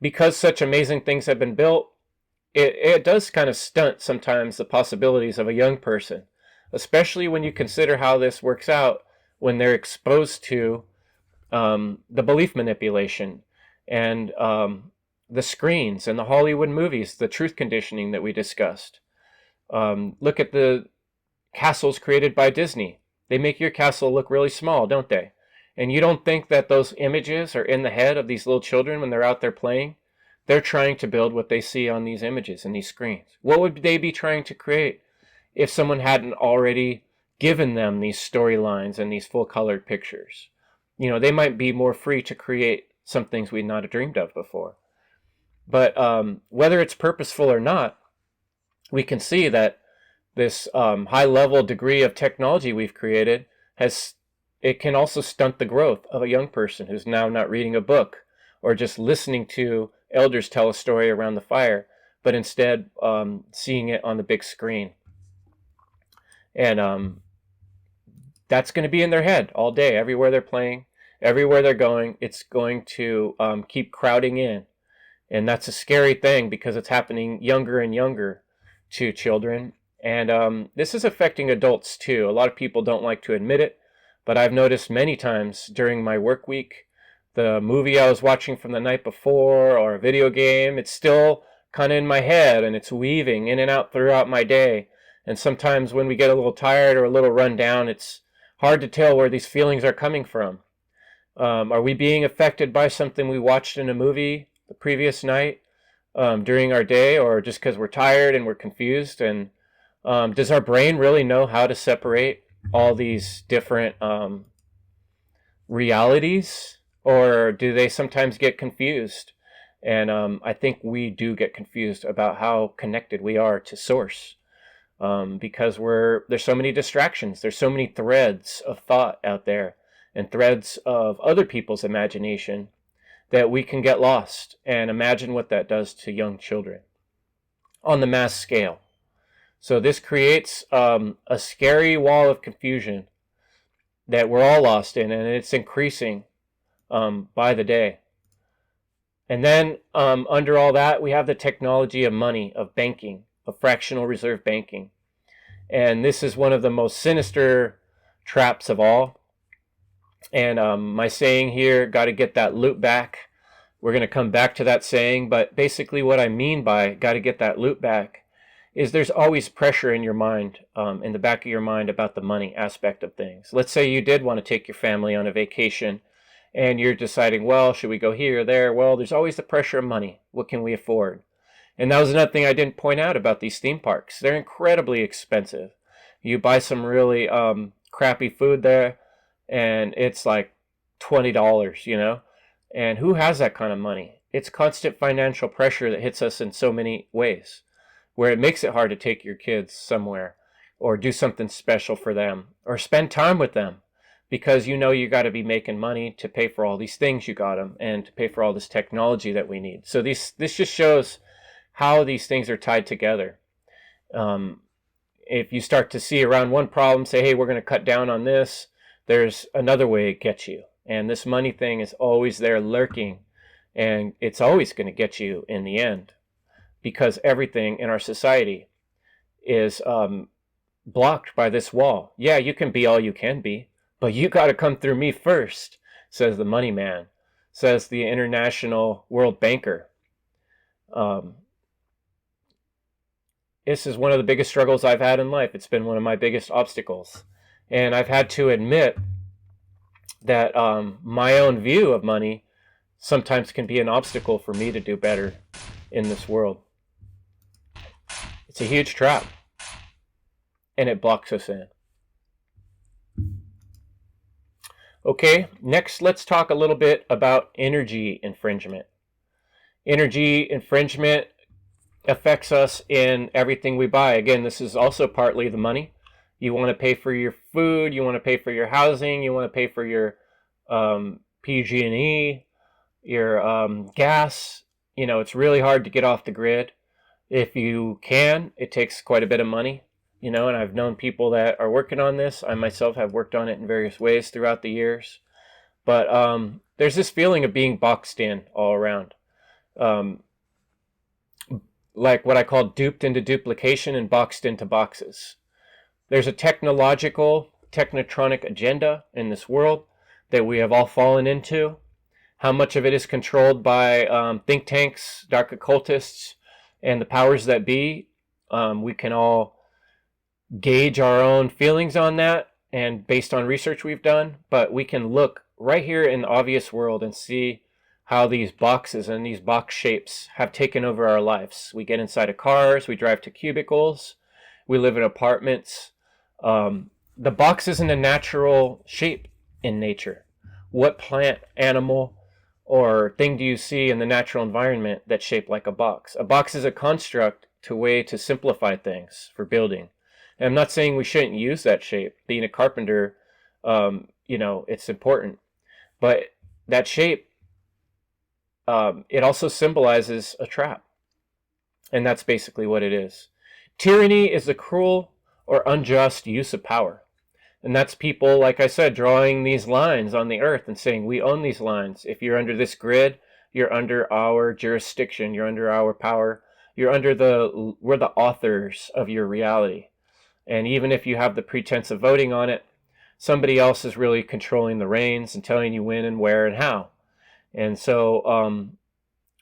because such amazing things have been built, it does kind of stunt sometimes the possibilities of a young person, especially when you consider how this works out when they're exposed to the belief manipulation and the screens and the Hollywood movies, the truth conditioning that we discussed. Look at the castles created by Disney. They make your castle look really small, don't they? And you don't think that those images are in the head of these little children when they're out there playing? They're trying to build what they see on these images and these screens. What would they be trying to create if someone hadn't already given them these storylines and these full-colored pictures? You know, they might be more free to create some things we'd not have dreamed of before. But whether it's purposeful or not, we can see that this high-level degree of technology we've created it can also stunt the growth of a young person who's now not reading a book or just listening to elders tell a story around the fire, but instead seeing it on the big screen. And that's going to be in their head all day, everywhere they're playing, everywhere they're going. It's going to keep crowding in. And that's a scary thing, because it's happening younger and younger to children. And this is affecting adults too. A lot of people don't like to admit it, but I've noticed many times during my work week, the movie I was watching from the night before or a video game, it's still kind of in my head, and it's weaving in and out throughout my day. And sometimes when we get a little tired or a little run down, it's hard to tell where these feelings are coming from. Are we being affected by something we watched in a movie the previous night during our day, or just because we're tired and we're confused? And does our brain really know how to separate all these different realities, or do they sometimes get confused? And I think we do get confused about how connected we are to source, because there's so many distractions. There's so many threads of thought out there and threads of other people's imagination that we can get lost. And imagine what that does to young children on the mass scale. So this creates a scary wall of confusion that we're all lost in, and it's increasing by the day. And then under all that, we have the technology of money, of banking, of fractional reserve banking. And this is one of the most sinister traps of all. And my saying here, got to get that loot back. We're going to come back to that saying, but basically what I mean by got to get that loot back is there's always pressure in your mind, in the back of your mind, about the money aspect of things. Let's say you did want to take your family on a vacation and you're deciding, well, should we go here or there? Well, there's always the pressure of money. What can we afford? And that was another thing I didn't point out about these theme parks. They're incredibly expensive. You buy some really crappy food there, and it's like $20, you know? And who has that kind of money? It's constant financial pressure that hits us in so many ways, where it makes it hard to take your kids somewhere or do something special for them or spend time with them, because you know you got to be making money to pay for all these things you got them and to pay for all this technology that we need. So this just shows how these things are tied together. If you start to see around one problem, say, hey, we're going to cut down on this, there's another way it gets you. And this money thing is always there lurking, and it's always going to get you in the end, because everything in our society is blocked by this wall. Yeah, you can be all you can be, but you got to come through me first, says the money man, says the international world banker. This is one of the biggest struggles I've had in life. It's been one of my biggest obstacles. And I've had to admit that my own view of money sometimes can be an obstacle for me to do better in this world. It's a huge trap, and it blocks us in. Okay, next let's talk a little bit about energy infringement. Energy infringement affects us in everything we buy. Again, this is also partly the money. You want to pay for your food, you want to pay for your housing, you want to pay for your PG&E, your gas. You know, it's really hard to get off the grid. If you can, it takes quite a bit of money. You know, and I've known people that are working on this. I myself have worked on it in various ways throughout the years. But there's this feeling of being boxed in all around. Like what I call duped into duplication and boxed into boxes. There's a technotronic agenda in this world that we have all fallen into. How much of it is controlled by think tanks, dark occultists, and the powers that be? We can all gauge our own feelings on that, and based on research we've done, but we can look right here in the obvious world and see how these boxes and these box shapes have taken over our lives. We get inside of cars, we drive to cubicles, we live in apartments. The box isn't a natural shape in nature. What plant, animal, or thing do you see in the natural environment that's shaped like a box? A box is a construct to way to simplify things for building. And I'm not saying we shouldn't use that shape. Being a carpenter, you know, it's important. But that shape, it also symbolizes a trap. And that's basically what it is. Tyranny is the cruel or unjust use of power. And that's people, like I said, drawing these lines on the earth and saying, we own these lines. If you're under this grid, you're under our jurisdiction, you're under our power, we're the authors of your reality. And even if you have the pretense of voting on it, somebody else is really controlling the reins and telling you when and where and how. And so,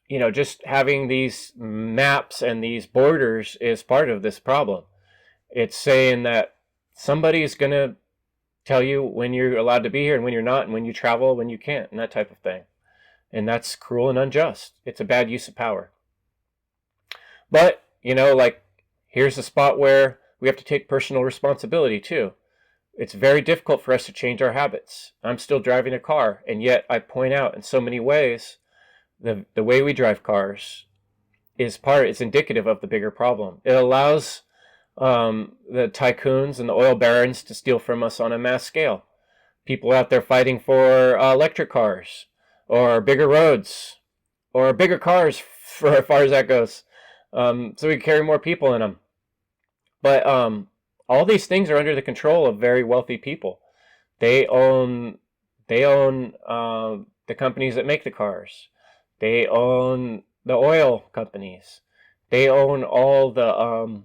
you know, just having these maps and these borders is part of this problem. It's saying that somebody is going to tell you when you're allowed to be here and when you're not, and when you travel, when you can't, and that type of thing. And that's cruel and unjust. It's a bad use of power. But, like, here's a spot where we have to take personal responsibility too. It's very difficult for us to change our habits. I'm still driving a car, and yet I point out in so many ways the way we drive cars is indicative of the bigger problem. It allows the tycoons and the oil barons to steal from us on a mass scale. People out there fighting for electric cars, or bigger roads, or bigger cars for as far as that goes, so we can carry more people in them. But all these things are under the control of very wealthy people. They own the companies that make the cars. They own the oil companies. They own all the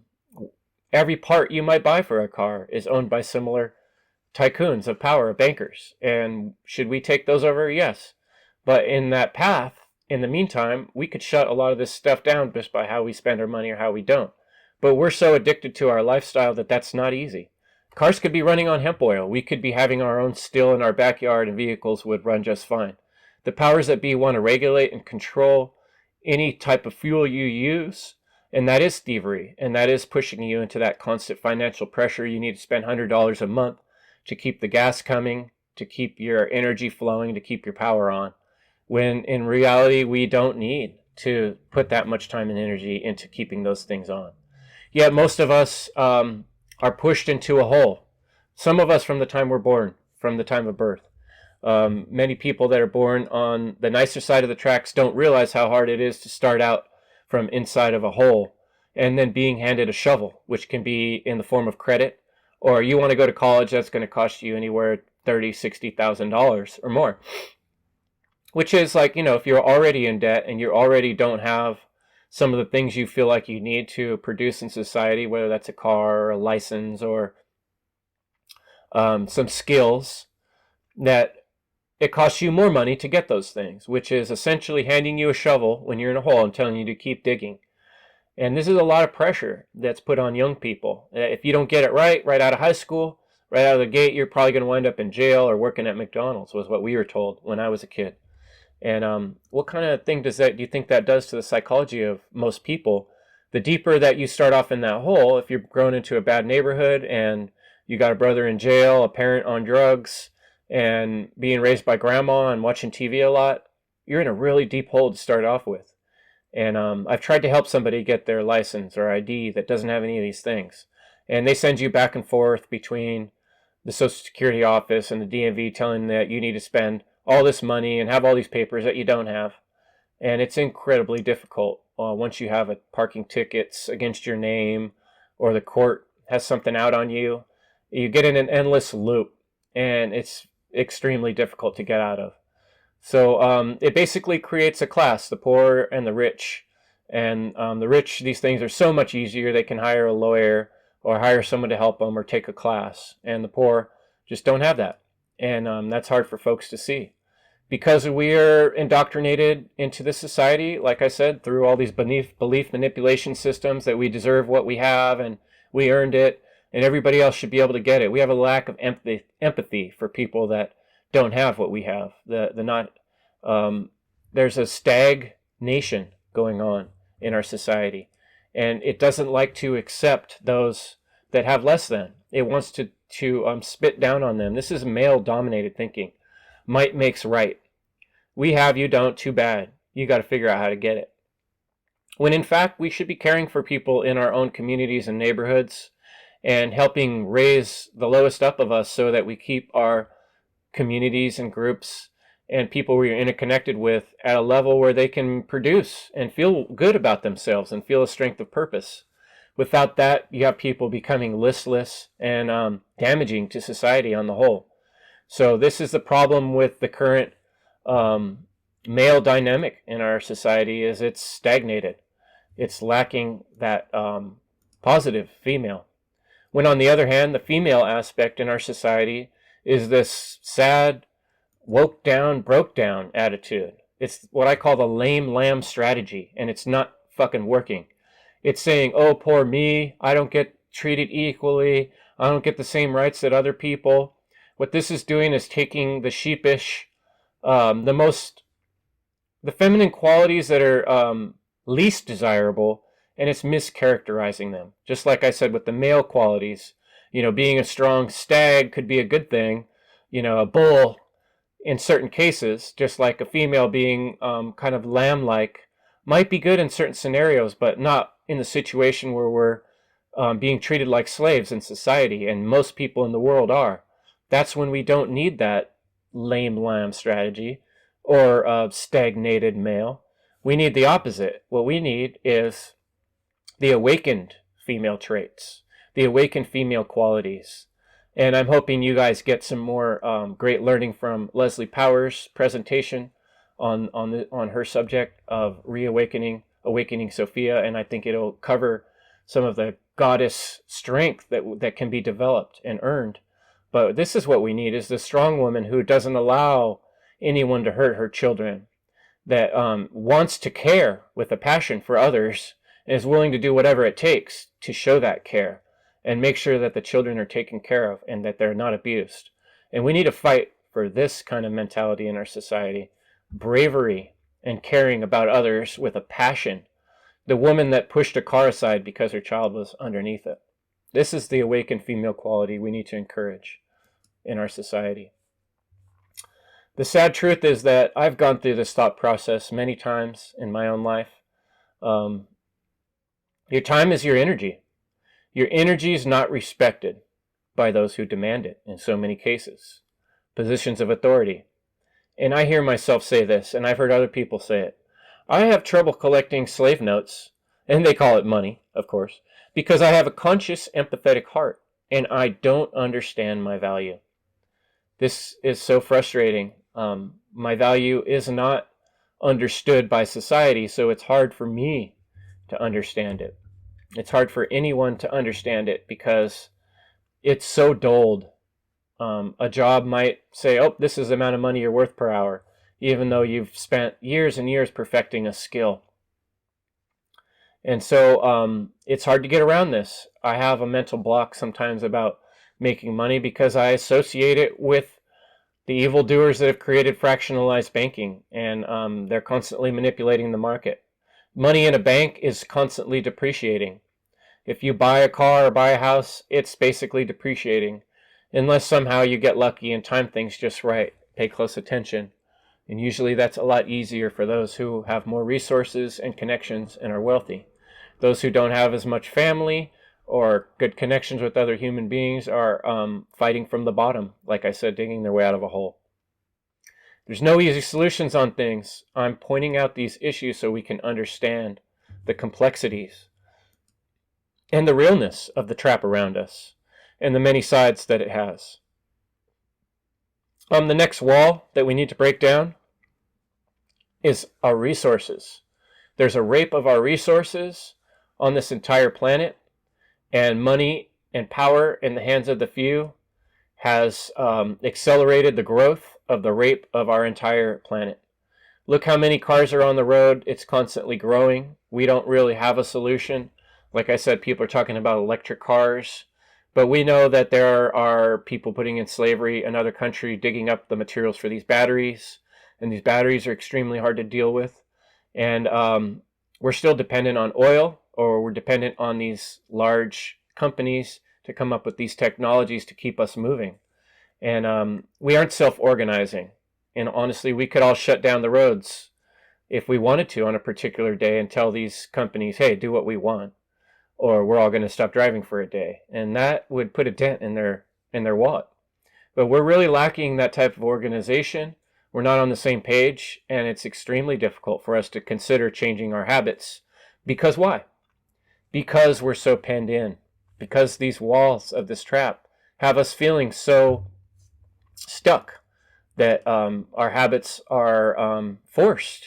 every part you might buy for a car is owned by similar tycoons of power, bankers. And should we take those over? Yes. But in that path, in the meantime, we could shut a lot of this stuff down just by how we spend our money or how we don't. But we're so addicted to our lifestyle that that's not easy. Cars could be running on hemp oil. We could be having our own still in our backyard, and vehicles would run just fine. The powers that be want to regulate and control any type of fuel you use, and that is thievery, and that is pushing you into that constant financial pressure. You need to spend $100 a month to keep the gas coming, to keep your energy flowing, to keep your power on, when in reality we don't need to put that much time and energy into keeping those things on. Yet most of us are pushed into a hole. Some of us from the time we're born, from the time of birth. Many people that are born on the nicer side of the tracks don't realize how hard it is to start out from inside of a hole and then being handed a shovel, which can be in the form of credit, or you want to go to college, that's going to cost you anywhere $30,000, $60,000 or more. Which is like, if you're already in debt and you already don't have some of the things you feel like you need to produce in society, whether that's a car or a license or some skills, that it costs you more money to get those things, which is essentially handing you a shovel when you're in a hole and telling you to keep digging. And this is a lot of pressure that's put on young people. If you don't get it right out of high school, right out of the gate, you're probably going to wind up in jail or working at McDonald's, was what we were told when I was a kid. And what kind of thing do you think that does to the psychology of most people? The deeper that you start off in that hole, if you're grown into a bad neighborhood and you got a brother in jail, a parent on drugs, and being raised by grandma and watching TV a lot, you're in a really deep hole to start off with. And I've tried to help somebody get their license or ID that doesn't have any of these things. And they send you back and forth between the Social Security office and the DMV telling that you need to spend all this money and have all these papers that you don't have. And it's incredibly difficult once you have parking tickets against your name or the court has something out on you. You get in an endless loop, and it's extremely difficult to get out of. So it basically creates a class, the poor and the rich. And the rich, these things are so much easier. They can hire a lawyer or hire someone to help them or take a class. And the poor just don't have that. And that's hard for folks to see. Because we are indoctrinated into this society, like I said, through all these belief manipulation systems that we deserve what we have and we earned it and everybody else should be able to get it. We have a lack of empathy for people that don't have what we have. There's a stagnation going on in our society, and it doesn't like to accept those that have less than. It wants to spit down on them. This is male-dominated thinking. Might makes right. We have, you don't, too bad. You got to figure out how to get it. When in fact, we should be caring for people in our own communities and neighborhoods and helping raise the lowest up of us so that we keep our communities and groups and people we're interconnected with at a level where they can produce and feel good about themselves and feel a strength of purpose. Without that, you have people becoming listless and damaging to society on the whole. So this is the problem with the current male dynamic in our society, is it's stagnated. It's lacking that positive female. When on the other hand, the female aspect in our society is this sad, woke down, broke down attitude. It's what I call the lame lamb strategy, and it's not fucking working. It's saying, oh, poor me, I don't get treated equally, I don't get the same rights that other people. What this is doing is taking the sheepish, the feminine qualities that are least desirable, and it's mischaracterizing them. Just like I said with the male qualities, being a strong stag could be a good thing, a bull in certain cases, just like a female being kind of lamb-like might be good in certain scenarios, but not in the situation where we're being treated like slaves in society, and most people in the world are. That's when we don't need that lame lamb strategy or stagnated male. We need the opposite. What we need is the awakened female traits, the awakened female qualities. And I'm hoping you guys get some more great learning from Leslie Power's presentation on her subject of awakening Sophia, and I think it'll cover some of the goddess strength that can be developed and earned. But this is what we need, is the strong woman who doesn't allow anyone to hurt her children, that wants to care with a passion for others, and is willing to do whatever it takes to show that care and make sure that the children are taken care of and that they're not abused. And we need to fight for this kind of mentality in our society. Bravery and caring about others with a passion. The woman that pushed a car aside because her child was underneath it. This is the awakened female quality we need to encourage in our society. The sad truth is that I've gone through this thought process many times in my own life. Your time is your energy. Your energy is not respected by those who demand it in so many cases. Positions of authority. And I hear myself say this, and I've heard other people say it. I have trouble collecting slave notes, and they call it money, of course, because I have a conscious, empathetic heart, and I don't understand my value. This is so frustrating. My value is not understood by society, so it's hard for me to understand it. It's hard for anyone to understand it because it's so dulled. A job might say, oh, this is the amount of money you're worth per hour, even though you've spent years and years perfecting a skill. And so it's hard to get around this. I have a mental block sometimes about making money because I associate it with the evildoers that have created fractionalized banking, and they're constantly manipulating the market. Money in a bank is constantly depreciating. If you buy a car or buy a house, it's basically depreciating, unless somehow you get lucky and time things just right. Pay close attention. And usually that's a lot easier for those who have more resources and connections and are wealthy. Those who don't have as much family or good connections with other human beings are fighting from the bottom, like I said, digging their way out of a hole. There's no easy solutions on things. I'm pointing out these issues so we can understand the complexities and the realness of the trap around us and the many sides that it has. The next wall that we need to break down is our resources. There's a rape of our resources on this entire planet, and money and power in the hands of the few has accelerated the growth of the rape of our entire planet. Look how many cars are on the road. It's constantly growing. We don't really have a solution. Like I said, people are talking about electric cars, but we know that there are people putting in slavery another country, digging up the materials for these batteries, and these batteries are extremely hard to deal with. And we're still dependent on oil, or we're dependent on these large companies to come up with these technologies to keep us moving. And we aren't self-organizing. And honestly, we could all shut down the roads if we wanted to on a particular day and tell these companies, hey, do what we want, or we're all going to stop driving for a day. And that would put a dent in their wallet. But we're really lacking that type of organization. We're not on the same page, and it's extremely difficult for us to consider changing our habits. Because why? Because we're so penned in. Because these walls of this trap have us feeling so stuck that our habits are forced.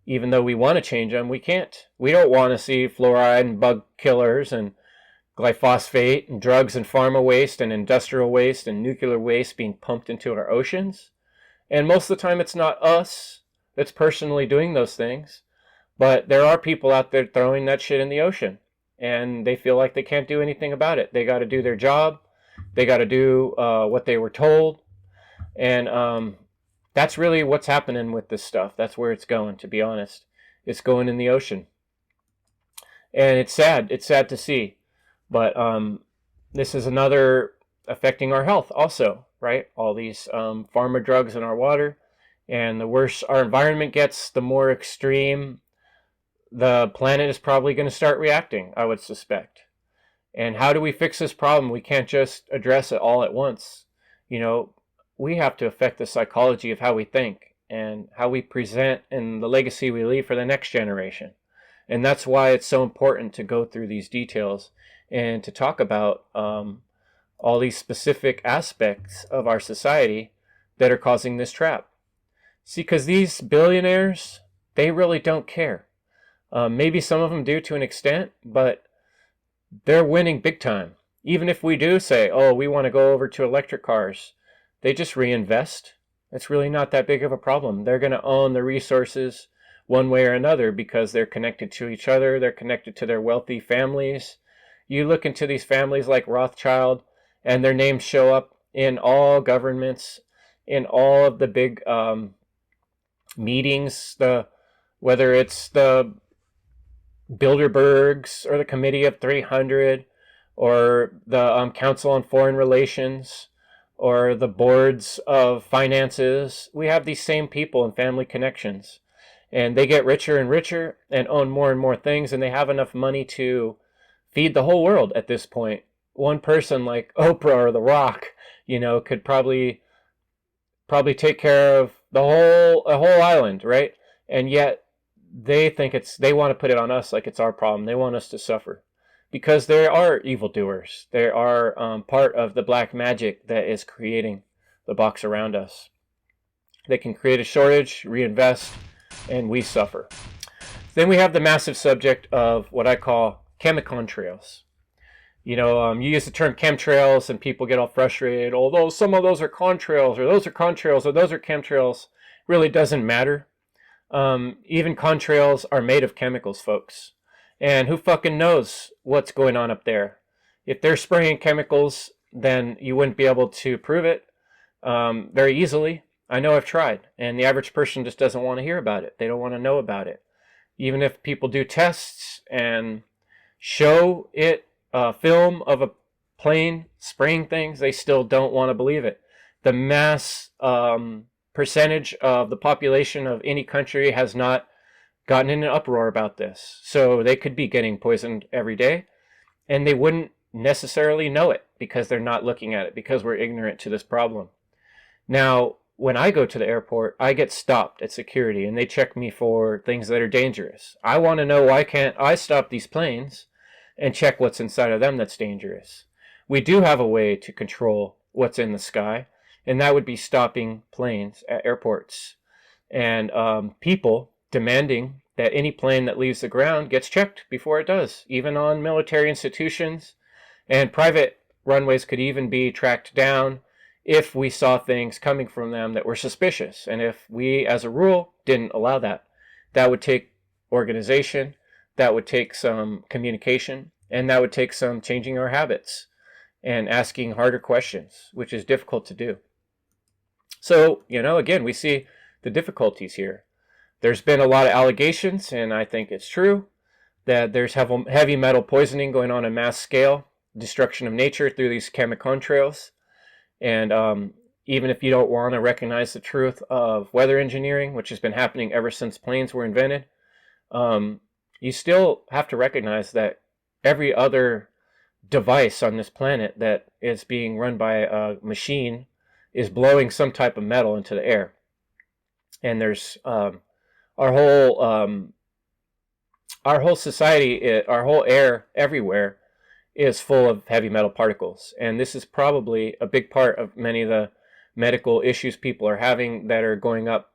Even though we want to change them, we can't. We don't want to see fluoride and bug killers and glyphosate and drugs and pharma waste and industrial waste and nuclear waste being pumped into our oceans. And most of the time it's not us that's personally doing those things, but there are people out there throwing that shit in the ocean, and they feel like they can't do anything about it. They got to do their job, They got to do what they were told. And that's really what's happening with this stuff. That's where it's going, to be honest. It's going in the ocean. And it's sad. It's sad to see. But this is another affecting our health also, right? All these pharma drugs in our water. And the worse our environment gets, the more extreme the planet is probably going to start reacting, I would suspect. And how do we fix this problem? We can't just address it all at once. You know, we have to affect the psychology of how we think and how we present and the legacy we leave for the next generation. And that's why it's so important to go through these details and to talk about all these specific aspects of our society that are causing this trap. See, because these billionaires, they really don't care. Maybe some of them do to an extent, but they're winning big time. Even if we do say, oh, we want to go over to electric cars, they just reinvest. It's really not that big of a problem. They're going to own the resources one way or another because they're connected to each other. They're connected to their wealthy families. You look into these families like Rothschild, and their names show up in all governments, in all of the big meetings, whether it's the Bilderbergs or the Committee of 300 or the Council on Foreign Relations or the boards of finances. We have these same people and family connections, and they get richer and richer and own more and more things, and they have enough money to feed the whole world at this point. One person like Oprah or The Rock, could probably take care of a whole island, right? And yet they think they want to put it on us like it's our problem. They want us to suffer because there are evildoers. They are part of the black magic that is creating the box around us. They can create a shortage, reinvest, and we suffer. Then we have the massive subject of what I call chemicontrails. You use the term chemtrails and people get all frustrated. Although some of those are contrails, or those are contrails, or those are chemtrails. Really doesn't matter. Even contrails are made of chemicals, folks. And who fucking knows what's going on up there? If they're spraying chemicals, then you wouldn't be able to prove it very easily. I know I've tried, and the average person just doesn't want to hear about it. They don't want to know about it. Even if people do tests and show it film of a plane spraying things, they still don't want to believe it. The mass percentage of the population of any country has not gotten in an uproar about this. So they could be getting poisoned every day, and they wouldn't necessarily know it because they're not looking at it, because we're ignorant to this problem. Now, when I go to the airport, I get stopped at security, and they check me for things that are dangerous. I want to know, why can't I stop these planes and check what's inside of them that's dangerous? We do have a way to control what's in the sky, and that would be stopping planes at airports and people demanding that any plane that leaves the ground gets checked before it does. Even on military institutions and private runways could even be tracked down if we saw things coming from them that were suspicious. And if we, as a rule, didn't allow that, that would take organization, that would take some communication, and that would take some changing our habits and asking harder questions, which is difficult to do. So, again, we see the difficulties here. There's been a lot of allegations, and I think it's true, that there's heavy metal poisoning going on mass scale, destruction of nature through these chemicontrails. And even if you don't want to recognize the truth of weather engineering, which has been happening ever since planes were invented, you still have to recognize that every other device on this planet that is being run by a machine is blowing some type of metal into the air. And there's our whole society, our whole air everywhere is full of heavy metal particles. And this is probably a big part of many of the medical issues people are having that are going up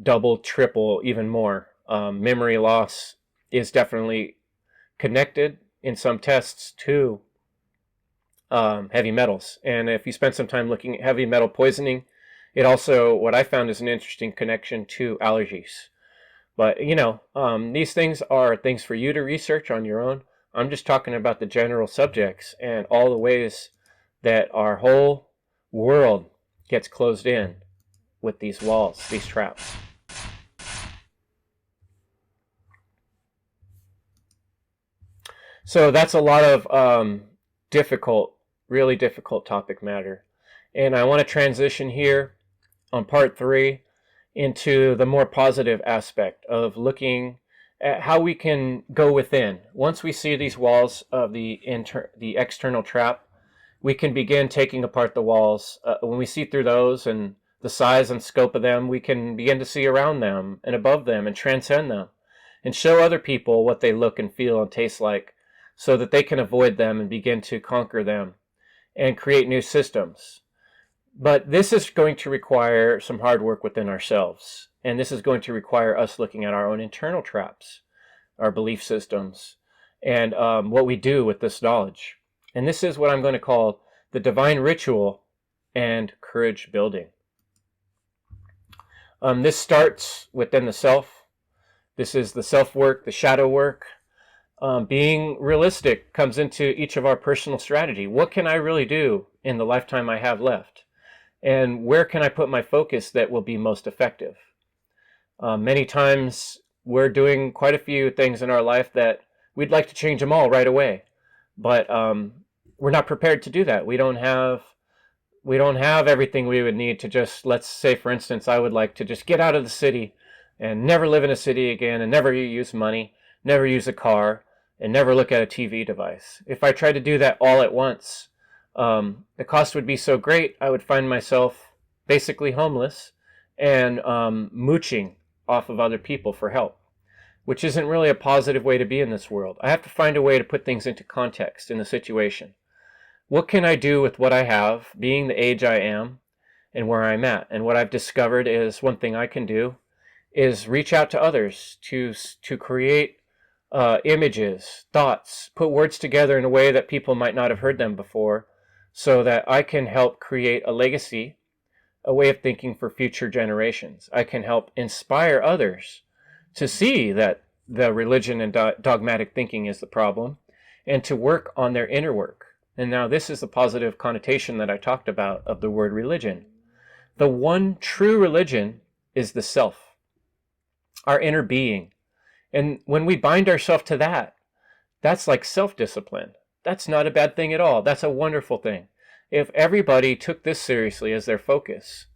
double, triple, even more. Memory loss is definitely connected in some tests to heavy metals. And if you spend some time looking at heavy metal poisoning, it also, what I found, is an interesting connection to allergies. But, these things are things for you to research on your own. I'm just talking about the general subjects and all the ways that our whole world gets closed in with these walls, these traps. So that's a lot of really difficult topic matter. And I want to transition here on part 3 into the more positive aspect of looking at how we can go within. Once we see these walls of the external trap, we can begin taking apart the walls. When we see through those and the size and scope of them, we can begin to see around them and above them and transcend them and show other people what they look and feel and taste like so that they can avoid them and begin to conquer them and create new systems. But this is going to require some hard work within ourselves. And this is going to require us looking at our own internal traps, our belief systems, and what we do with this knowledge. And this is what I'm going to call the divine ritual and courage building. This starts within the self. This is the self work, the shadow work. Being realistic comes into each of our personal strategy. What can I really do in the lifetime I have left? And where can I put my focus that will be most effective? Many times we're doing quite a few things in our life that we'd like to change them all right away. But we're not prepared to do that. We don't have everything we would need to just, let's say, for instance, I would like to just get out of the city and never live in a city again and never use money, never use a car, and never look at a TV device. If I tried to do that all at once, the cost would be so great, I would find myself basically homeless and mooching off of other people for help, which isn't really a positive way to be in this world. I have to find a way to put things into context in the situation. What can I do with what I have, being the age I am and where I'm at? And what I've discovered is one thing I can do is reach out to others to create images, thoughts, put words together in a way that people might not have heard them before, so that I can help create a legacy, a way of thinking for future generations. I can help inspire others to see that the religion and dogmatic thinking is the problem and to work on their inner work. And now this is the positive connotation that I talked about of the word religion. The one true religion is the self, our inner being. And when we bind ourselves to that, that's like self-discipline. That's not a bad thing at all. That's a wonderful thing. If everybody took this seriously as their focus,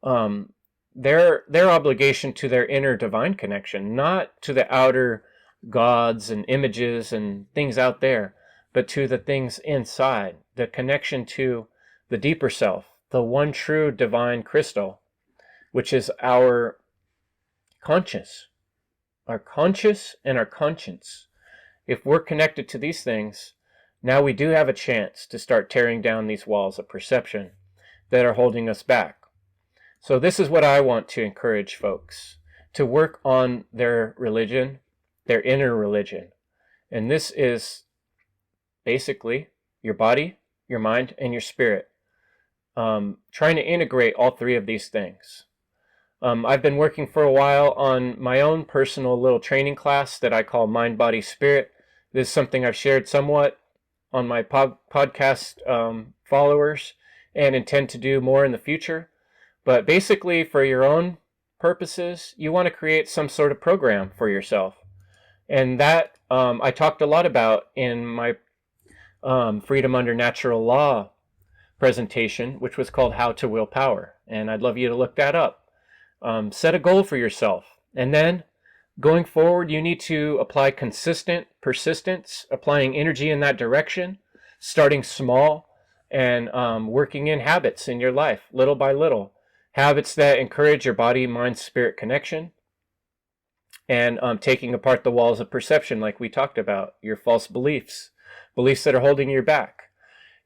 their obligation to their inner divine connection, not to the outer gods and images and things out there, but to the things inside, the connection to the deeper self, the one true divine crystal, which is our conscious and our conscience. If we're connected to these things, now we do have a chance to start tearing down these walls of perception that are holding us back. So this is what I want to encourage folks, to work on their religion, their inner religion. And this is basically your body, your mind, and your spirit. Trying to integrate all three of these things. I've been working for a while on my own personal little training class that I call Mind, Body, Spirit. This is something I've shared somewhat on my podcast followers and intend to do more in the future. But basically, for your own purposes, you want to create some sort of program for yourself. And that I talked a lot about in my Freedom Under Natural Law presentation, which was called How to Will Power. And I'd love you to look that up. Set a goal for yourself. And then going forward, you need to apply consistent persistence, applying energy in that direction, starting small and working in habits in your life, little by little. Habits that encourage your body, mind, spirit connection, and taking apart the walls of perception like we talked about, your false beliefs that are holding you back.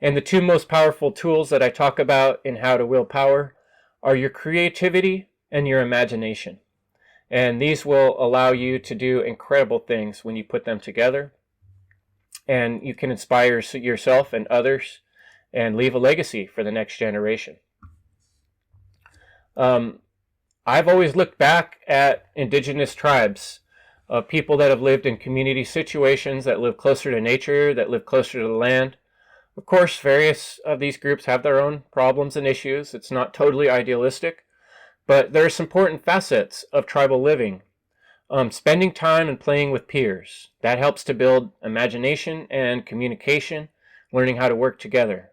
And the two most powerful tools that I talk about in How to Will Power are your creativity and your imagination. And these will allow you to do incredible things when you put them together. And you can inspire yourself and others and leave a legacy for the next generation. I've always looked back at indigenous tribes of people that have lived in community situations, that live closer to nature, that live closer to the land, Of course, various of these groups have their own problems and issues. It's not totally idealistic, but there are some important facets of tribal living. Spending time and playing with peers. That helps to build imagination and communication, learning how to work together.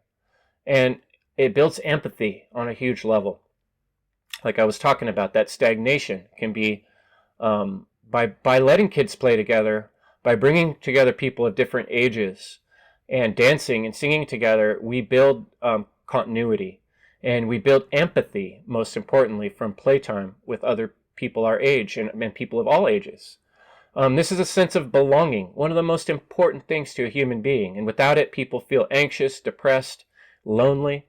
And it builds empathy on a huge level. Like I was talking about, that stagnation can be by letting kids play together, by bringing together people of different ages, and dancing and singing together, we build continuity. And we build empathy, most importantly, from playtime with other people our age and people of all ages. This is a sense of belonging, one of the most important things to a human being. And without it, people feel anxious, depressed, lonely.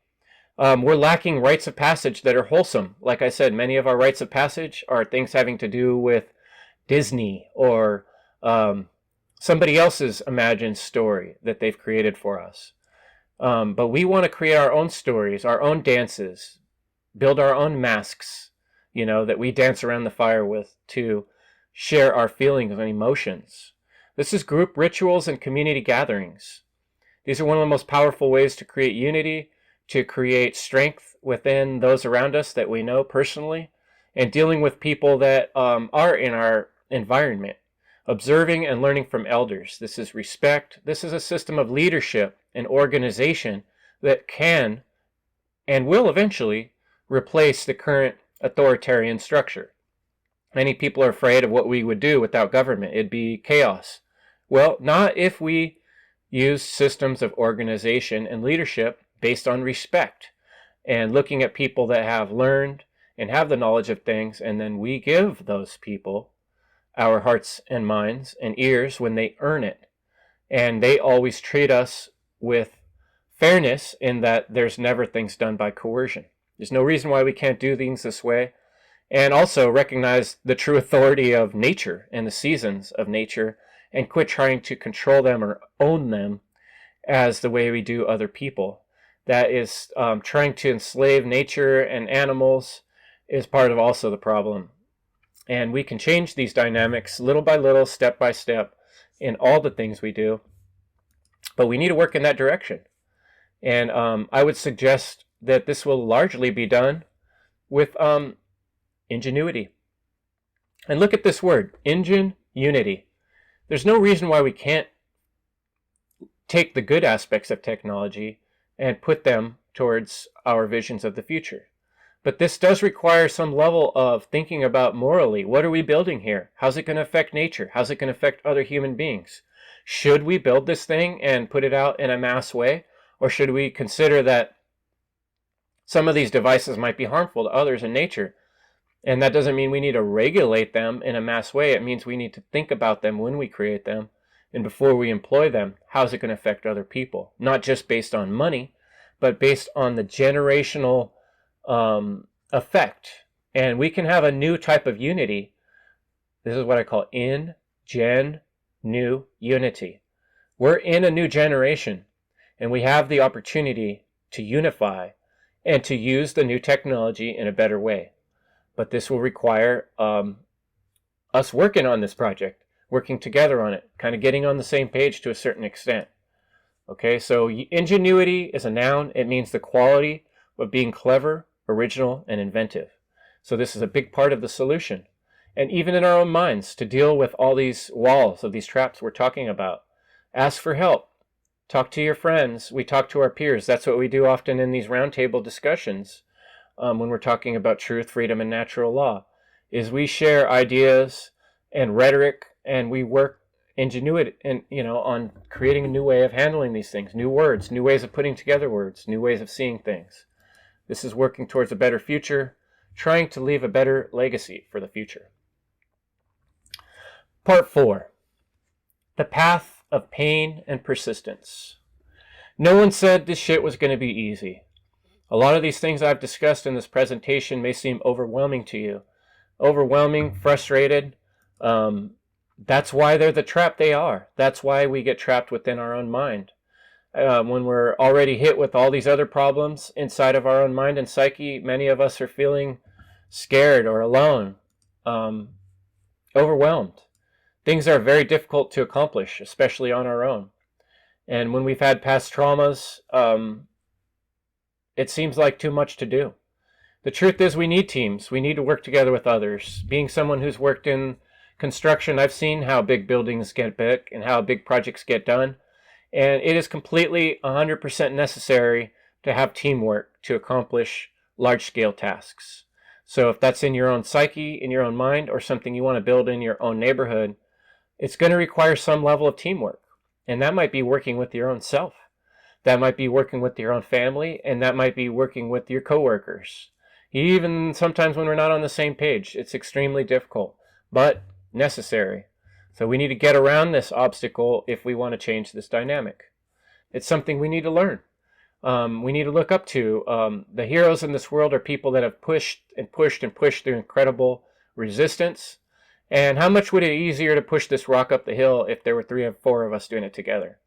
We're lacking rites of passage that are wholesome. Like I said, many of our rites of passage are things having to do with Disney or somebody else's imagined story that they've created for us. But we want to create our own stories, our own dances, build our own masks, that we dance around the fire with to share our feelings and emotions. This is group rituals and community gatherings. These are one of the most powerful ways to create unity, to create strength within those around us that we know personally, and dealing with people that are in our environment. Observing and learning from elders. This is respect. This is a system of leadership and organization that can and will eventually replace the current authoritarian structure. Many people are afraid of what we would do without government. It'd be chaos. Well, not if we use systems of organization and leadership based on respect and looking at people that have learned and have the knowledge of things, and then we give those people our hearts and minds and ears when they earn it. And they always treat us with fairness in that there's never things done by coercion. There's no reason why we can't do things this way. And also recognize the true authority of nature and the seasons of nature and quit trying to control them or own them as the way we do other people. That is trying to enslave nature and animals is part of also the problem. And we can change these dynamics little by little, step by step, in all the things we do. But we need to work in that direction. And I would suggest that this will largely be done with ingenuity. And look at this word, ingenuity. There's no reason why we can't take the good aspects of technology and put them towards our visions of the future. But this does require some level of thinking about morally. What are we building here? How's it going to affect nature? How's it going to affect other human beings? Should we build this thing and put it out in a mass way? Or should we consider that some of these devices might be harmful to others in nature? And that doesn't mean we need to regulate them in a mass way. It means we need to think about them when we create them and before we employ them. How's it going to affect other people? Not just based on money, but based on the generational effect. And we can have a new type of unity. This is what I call new unity. We're in a new generation, and we have the opportunity to unify and to use the new technology in a better way. But this will require us working on this project, working together on it, kind of getting on the same page to a certain extent. Okay, so ingenuity is a noun. It means the quality of being clever, original, and inventive. So this is a big part of the solution. And even in our own minds, to deal with all these walls of these traps we're talking about, ask for help. Talk to your friends. We talk to our peers. That's what we do often in these roundtable discussions when we're talking about truth, freedom, and natural law, is we share ideas and rhetoric, and we work ingenuity and on creating a new way of handling these things, new words, new ways of putting together words, new ways of seeing things. This is working towards a better future, trying to leave a better legacy for the future. Part 4, the path of pain and persistence. No one said this shit was going to be easy. A lot of these things I've discussed in this presentation may seem overwhelming to you. Overwhelming, frustrated. That's why they're the trap they are. That's why we get trapped within our own mind. When we're already hit with all these other problems inside of our own mind and psyche, many of us are feeling scared or alone, overwhelmed. Things are very difficult to accomplish, especially on our own. And when we've had past traumas, it seems like too much to do. The truth is we need teams. We need to work together with others. Being someone who's worked in construction, I've seen how big buildings get built and how big projects get done. And it is completely 100% necessary to have teamwork to accomplish large-scale tasks. So if that's in your own psyche, in your own mind, or something you want to build in your own neighborhood, it's going to require some level of teamwork. And that might be working with your own self. That might be working with your own family, and that might be working with your coworkers. Even sometimes when we're not on the same page, it's extremely difficult, but necessary. So we need to get around this obstacle if we want to change this dynamic. It's something we need to learn. We need to look up to. The heroes in this world are people that have pushed and pushed and pushed through incredible resistance. And how much would it be easier to push this rock up the hill if there were 3 or 4 of us doing it together?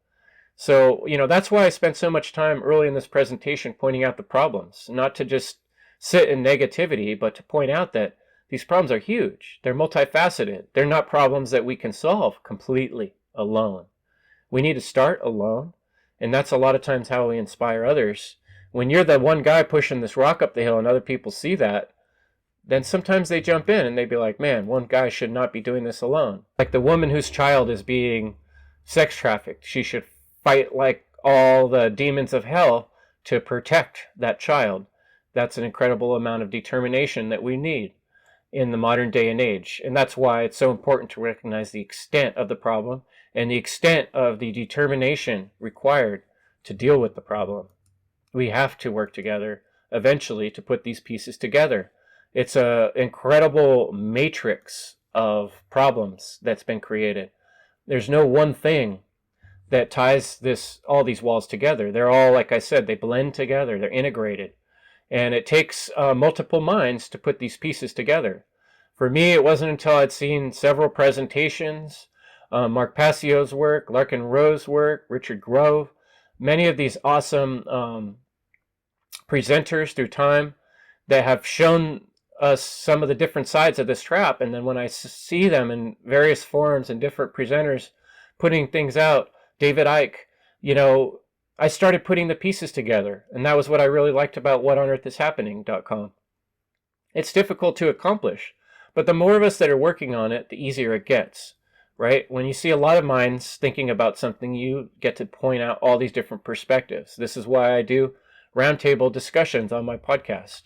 So, that's why I spent so much time early in this presentation pointing out the problems, not to just sit in negativity, but to point out that these problems are huge. They're multifaceted. They're not problems that we can solve completely alone. We need to start alone, and that's a lot of times how we inspire others. When you're the one guy pushing this rock up the hill and other people see that, then sometimes they jump in and they be like, man, one guy should not be doing this alone. Like the woman whose child is being sex trafficked, she should fight like all the demons of hell to protect that child. That's an incredible amount of determination that we need in the modern day and age. And that's why it's so important to recognize the extent of the problem and the extent of the determination required to deal with the problem. We have to work together eventually to put these pieces together. It's an incredible matrix of problems that's been created. There's no one thing that ties all these walls together. They're all, like I said, they blend together, they're integrated. And it takes multiple minds to put these pieces together. For me, it wasn't until I'd seen several presentations, Mark Passio's work, Larkin Rowe's work, Richard Grove, many of these awesome presenters through time that have shown us some of the different sides of this trap. And then when I see them in various forums and different presenters putting things out, David Icke, I started putting the pieces together. And that was what I really liked about whatonearthishappening.com. It's difficult to accomplish, but the more of us that are working on it, the easier it gets, right? When you see a lot of minds thinking about something, you get to point out all these different perspectives. This is why I do roundtable discussions on my podcast.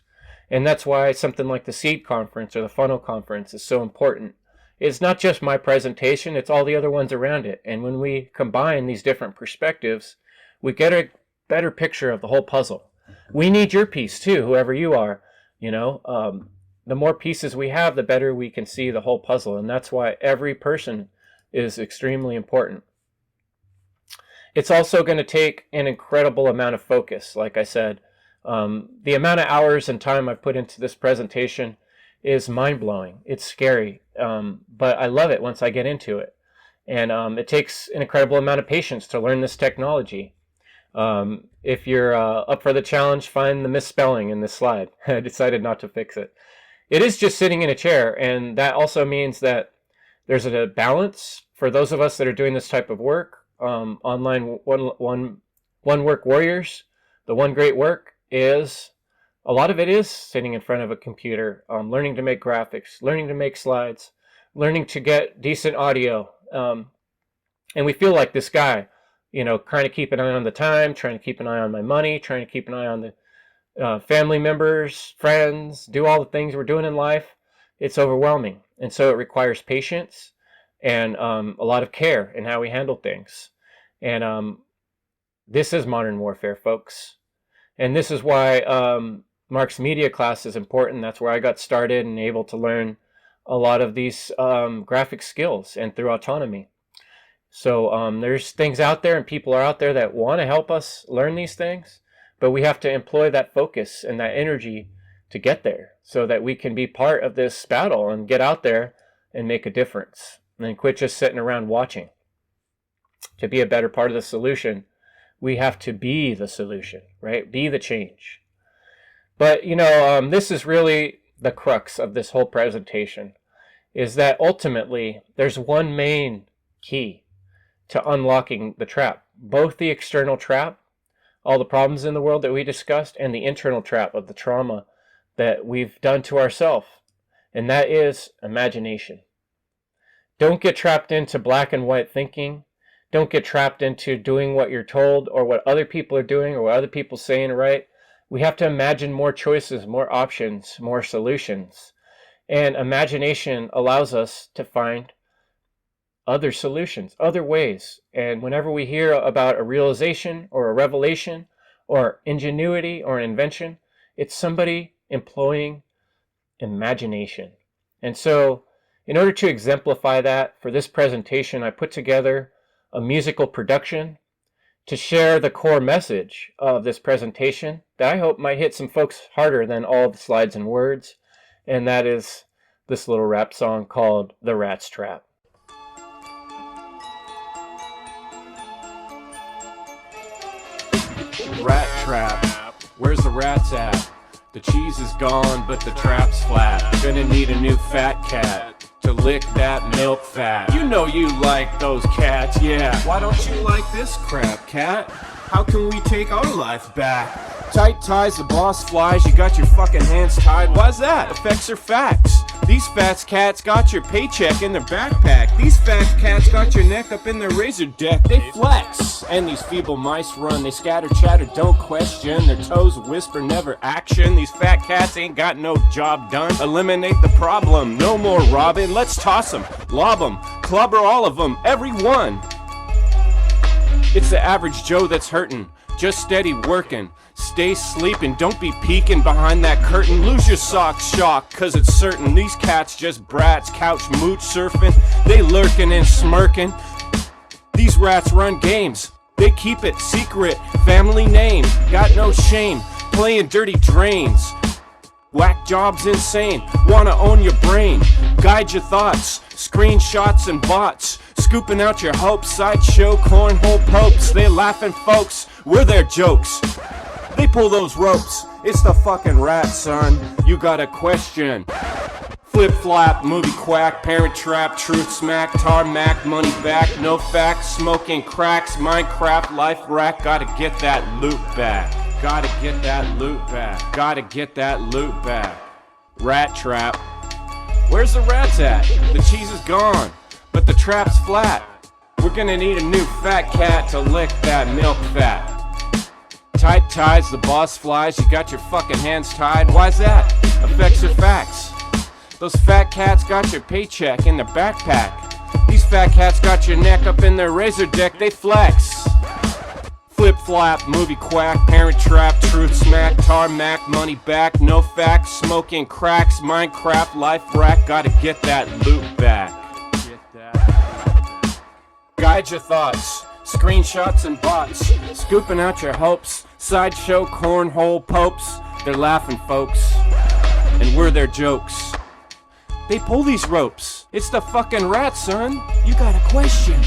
And that's why something like the S.E.E.D conference or the Funnel conference is so important. It's not just my presentation, it's all the other ones around it. And when we combine these different perspectives, we get a better picture of the whole puzzle. We need your piece too, whoever you are. The more pieces we have, the better we can see the whole puzzle. And that's why every person is extremely important. It's also going to take an incredible amount of focus, like I said. The amount of hours and time I've put into this presentation is mind-blowing. It's scary, but I love it once I get into it. And it takes an incredible amount of patience to learn this technology. If you're up for the challenge, find the misspelling in this slide. I decided not to fix it. It is just sitting in a chair, and that also means that there's a balance for those of us that are doing this type of work. Online one work warriors, the one great work is, a lot of it is sitting in front of a computer, learning to make graphics, learning to make slides, learning to get decent audio. And we feel like this guy, trying to keep an eye on the time, trying to keep an eye on my money, trying to keep an eye on the family members, friends, do all the things we're doing in life. It's overwhelming. And so it requires patience and a lot of care in how we handle things. And this is modern warfare, folks. And this is why Mark's media class is important. That's where I got started and able to learn a lot of these graphic skills and through autonomy. So there's things out there and people are out there that want to help us learn these things, but we have to employ that focus and that energy to get there so that we can be part of this battle and get out there and make a difference and quit just sitting around watching. To be a better part of the solution, we have to be the solution, right? Be the change. But, this is really the crux of this whole presentation, is that ultimately there's one main key, to unlocking the trap. Both the external trap, all the problems in the world that we discussed, and the internal trap of the trauma that we've done to ourselves. And that is imagination. Don't get trapped into black and white thinking. Don't get trapped into doing what you're told or what other people are doing or what other people say and write. We have to imagine more choices, more options, more solutions. And imagination allows us to find other solutions, other ways. And whenever we hear about a realization or a revelation or ingenuity or an invention, it's somebody employing imagination. And so, in order to exemplify that, for this presentation, I put together a musical production to share the core message of this presentation that I hope might hit some folks harder than all the slides and words. And that is this little rap song called The Rat's Trap. Rat trap, where's the rats at? The cheese is gone, but the trap's flat. Gonna need a new fat cat to lick that milk fat. You know you like those cats, yeah. Why don't you like this crap, cat? How can we take our life back? Tight ties, the boss flies, you got your fucking hands tied. Why's that? Effects are facts. These fat cats got your paycheck in their backpack. These fat cats got your neck up in their razor deck. They flex. And these feeble mice run. They scatter, chatter, don't question. Their toes whisper, never action. These fat cats ain't got no job done. Eliminate the problem. No more robbing. Let's toss them, lob them, clobber all of them, every one. It's the average Joe that's hurting. Just steady working. Stay sleeping, don't be peeking behind that curtain. Lose your socks, shock, cause it's certain these cats just brats, couch mooch surfing. They lurking and smirking. These rats run games, they keep it secret. Family name, got no shame, playing dirty drains. Whack jobs insane, wanna own your brain. Guide your thoughts, screenshots and bots. Scooping out your hopes, sideshow cornhole popes. They laughing folks, we're their jokes. They pull those ropes, it's the fucking rat, son. You got a question. Flip flap, movie quack, parent trap, truth smack, tarmac, money back, no facts, smoking cracks, Minecraft, life rack. Gotta get that loot back. Gotta get that loot back. Gotta get that loot back. Rat trap. Where's the rats at? The cheese is gone, but the trap's flat. We're gonna need a new fat cat to lick that milk fat. Tight ties, the boss flies, you got your fucking hands tied. Why's that? Effects are facts. Those fat cats got your paycheck in their backpack. These fat cats got your neck up in their razor deck, they flex. Flip flap, movie quack, parent trap, truth smack, tarmac, money back, no facts, smoking cracks, Minecraft, life rack. Gotta get that loot back. Guide your thoughts, screenshots and bots, scooping out your hopes, sideshow cornhole popes. They're laughing folks, and we're their jokes. They pull these ropes, it's the fucking rat, son. You got a question.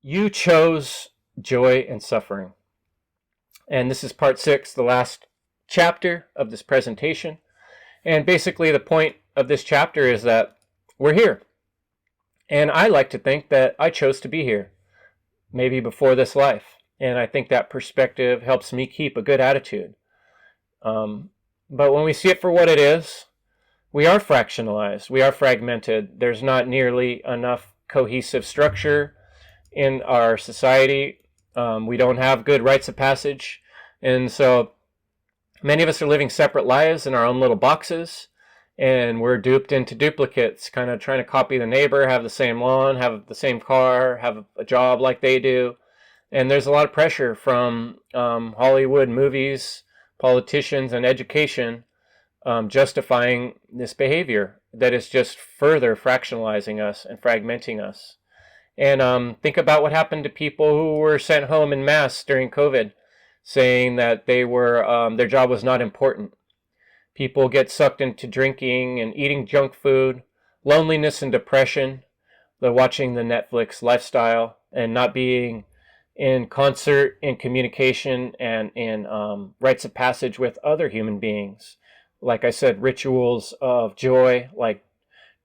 You chose joy and suffering. And this is part 6, the last chapter of this presentation. And basically the point of this chapter is that we're here. And I like to think that I chose to be here, maybe before this life. And I think that perspective helps me keep a good attitude. But when we see it for what it is, we are fractionalized, we are fragmented. There's not nearly enough cohesive structure in our society. We don't have good rites of passage. And so many of us are living separate lives in our own little boxes, and we're duped into duplicates, kind of trying to copy the neighbor, have the same lawn, have the same car, have a job like they do. And there's a lot of pressure from Hollywood movies, politicians, and education justifying this behavior that is just further fractionalizing us and fragmenting us. And think about what happened to people who were sent home in mass during COVID, saying that they were their job was not important. People get sucked into drinking and eating junk food, loneliness and depression, the watching the Netflix lifestyle, and not being in concert, in communication, and in rites of passage with other human beings. like I said, rituals of joy, like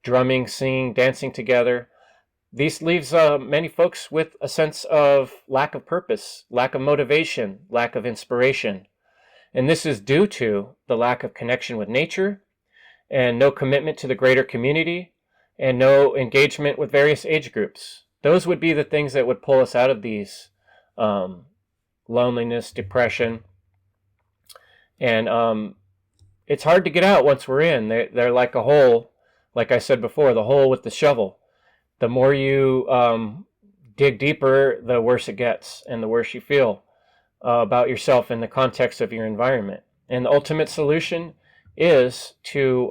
drumming, singing, dancing together. These leaves many folks with a sense of lack of purpose, lack of motivation, lack of inspiration. And this is due to the lack of connection with nature and no commitment to the greater community and no engagement with various age groups. Those would be the things that would pull us out of these loneliness, depression. And it's hard to get out once we're in. They're like a hole, like I said before, the hole with the shovel. The more you dig deeper, the worse it gets and the worse you feel about yourself in the context of your environment. And the ultimate solution is to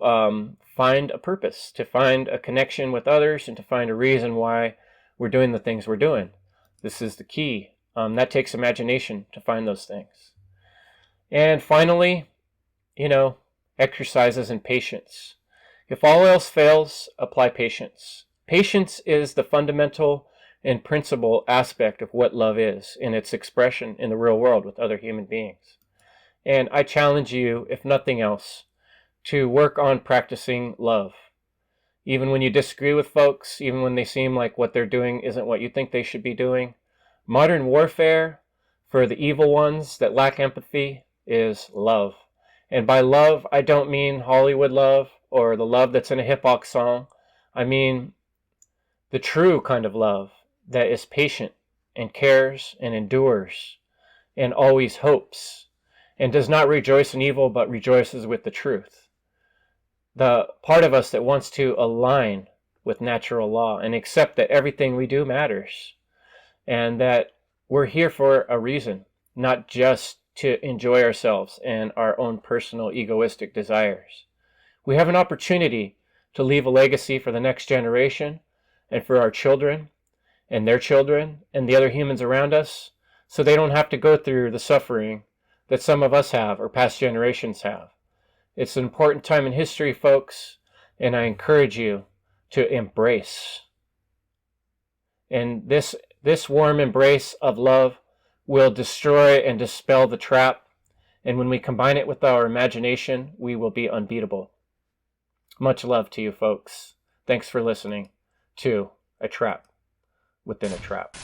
find a purpose, to find a connection with others, and to find a reason why we're doing the things we're doing. This is the key. That takes imagination to find those things. And finally, exercises and patience. If all else fails, apply patience. Patience is the fundamental and principal aspect of what love is in its expression in the real world with other human beings. And I challenge you, if nothing else, to work on practicing love. Even when you disagree with folks, even when they seem like what they're doing isn't what you think they should be doing. Modern warfare for the evil ones that lack empathy is love. And by love, I don't mean Hollywood love or the love that's in a hip-hop song. I mean the true kind of love that is patient and cares and endures and always hopes and does not rejoice in evil but rejoices with the truth. The part of us that wants to align with natural law and accept that everything we do matters and that we're here for a reason, not just to enjoy ourselves and our own personal egoistic desires. We have an opportunity to leave a legacy for the next generation and for our children and their children and the other humans around us, so they don't have to go through the suffering that some of us have or past generations have. It's an important time in history, folks, and I encourage you to embrace. And this warm embrace of love will destroy and dispel the trap, and when we combine it with our imagination, we will be unbeatable. Much love to you, folks. Thanks for listening to A Trap Within a Trap.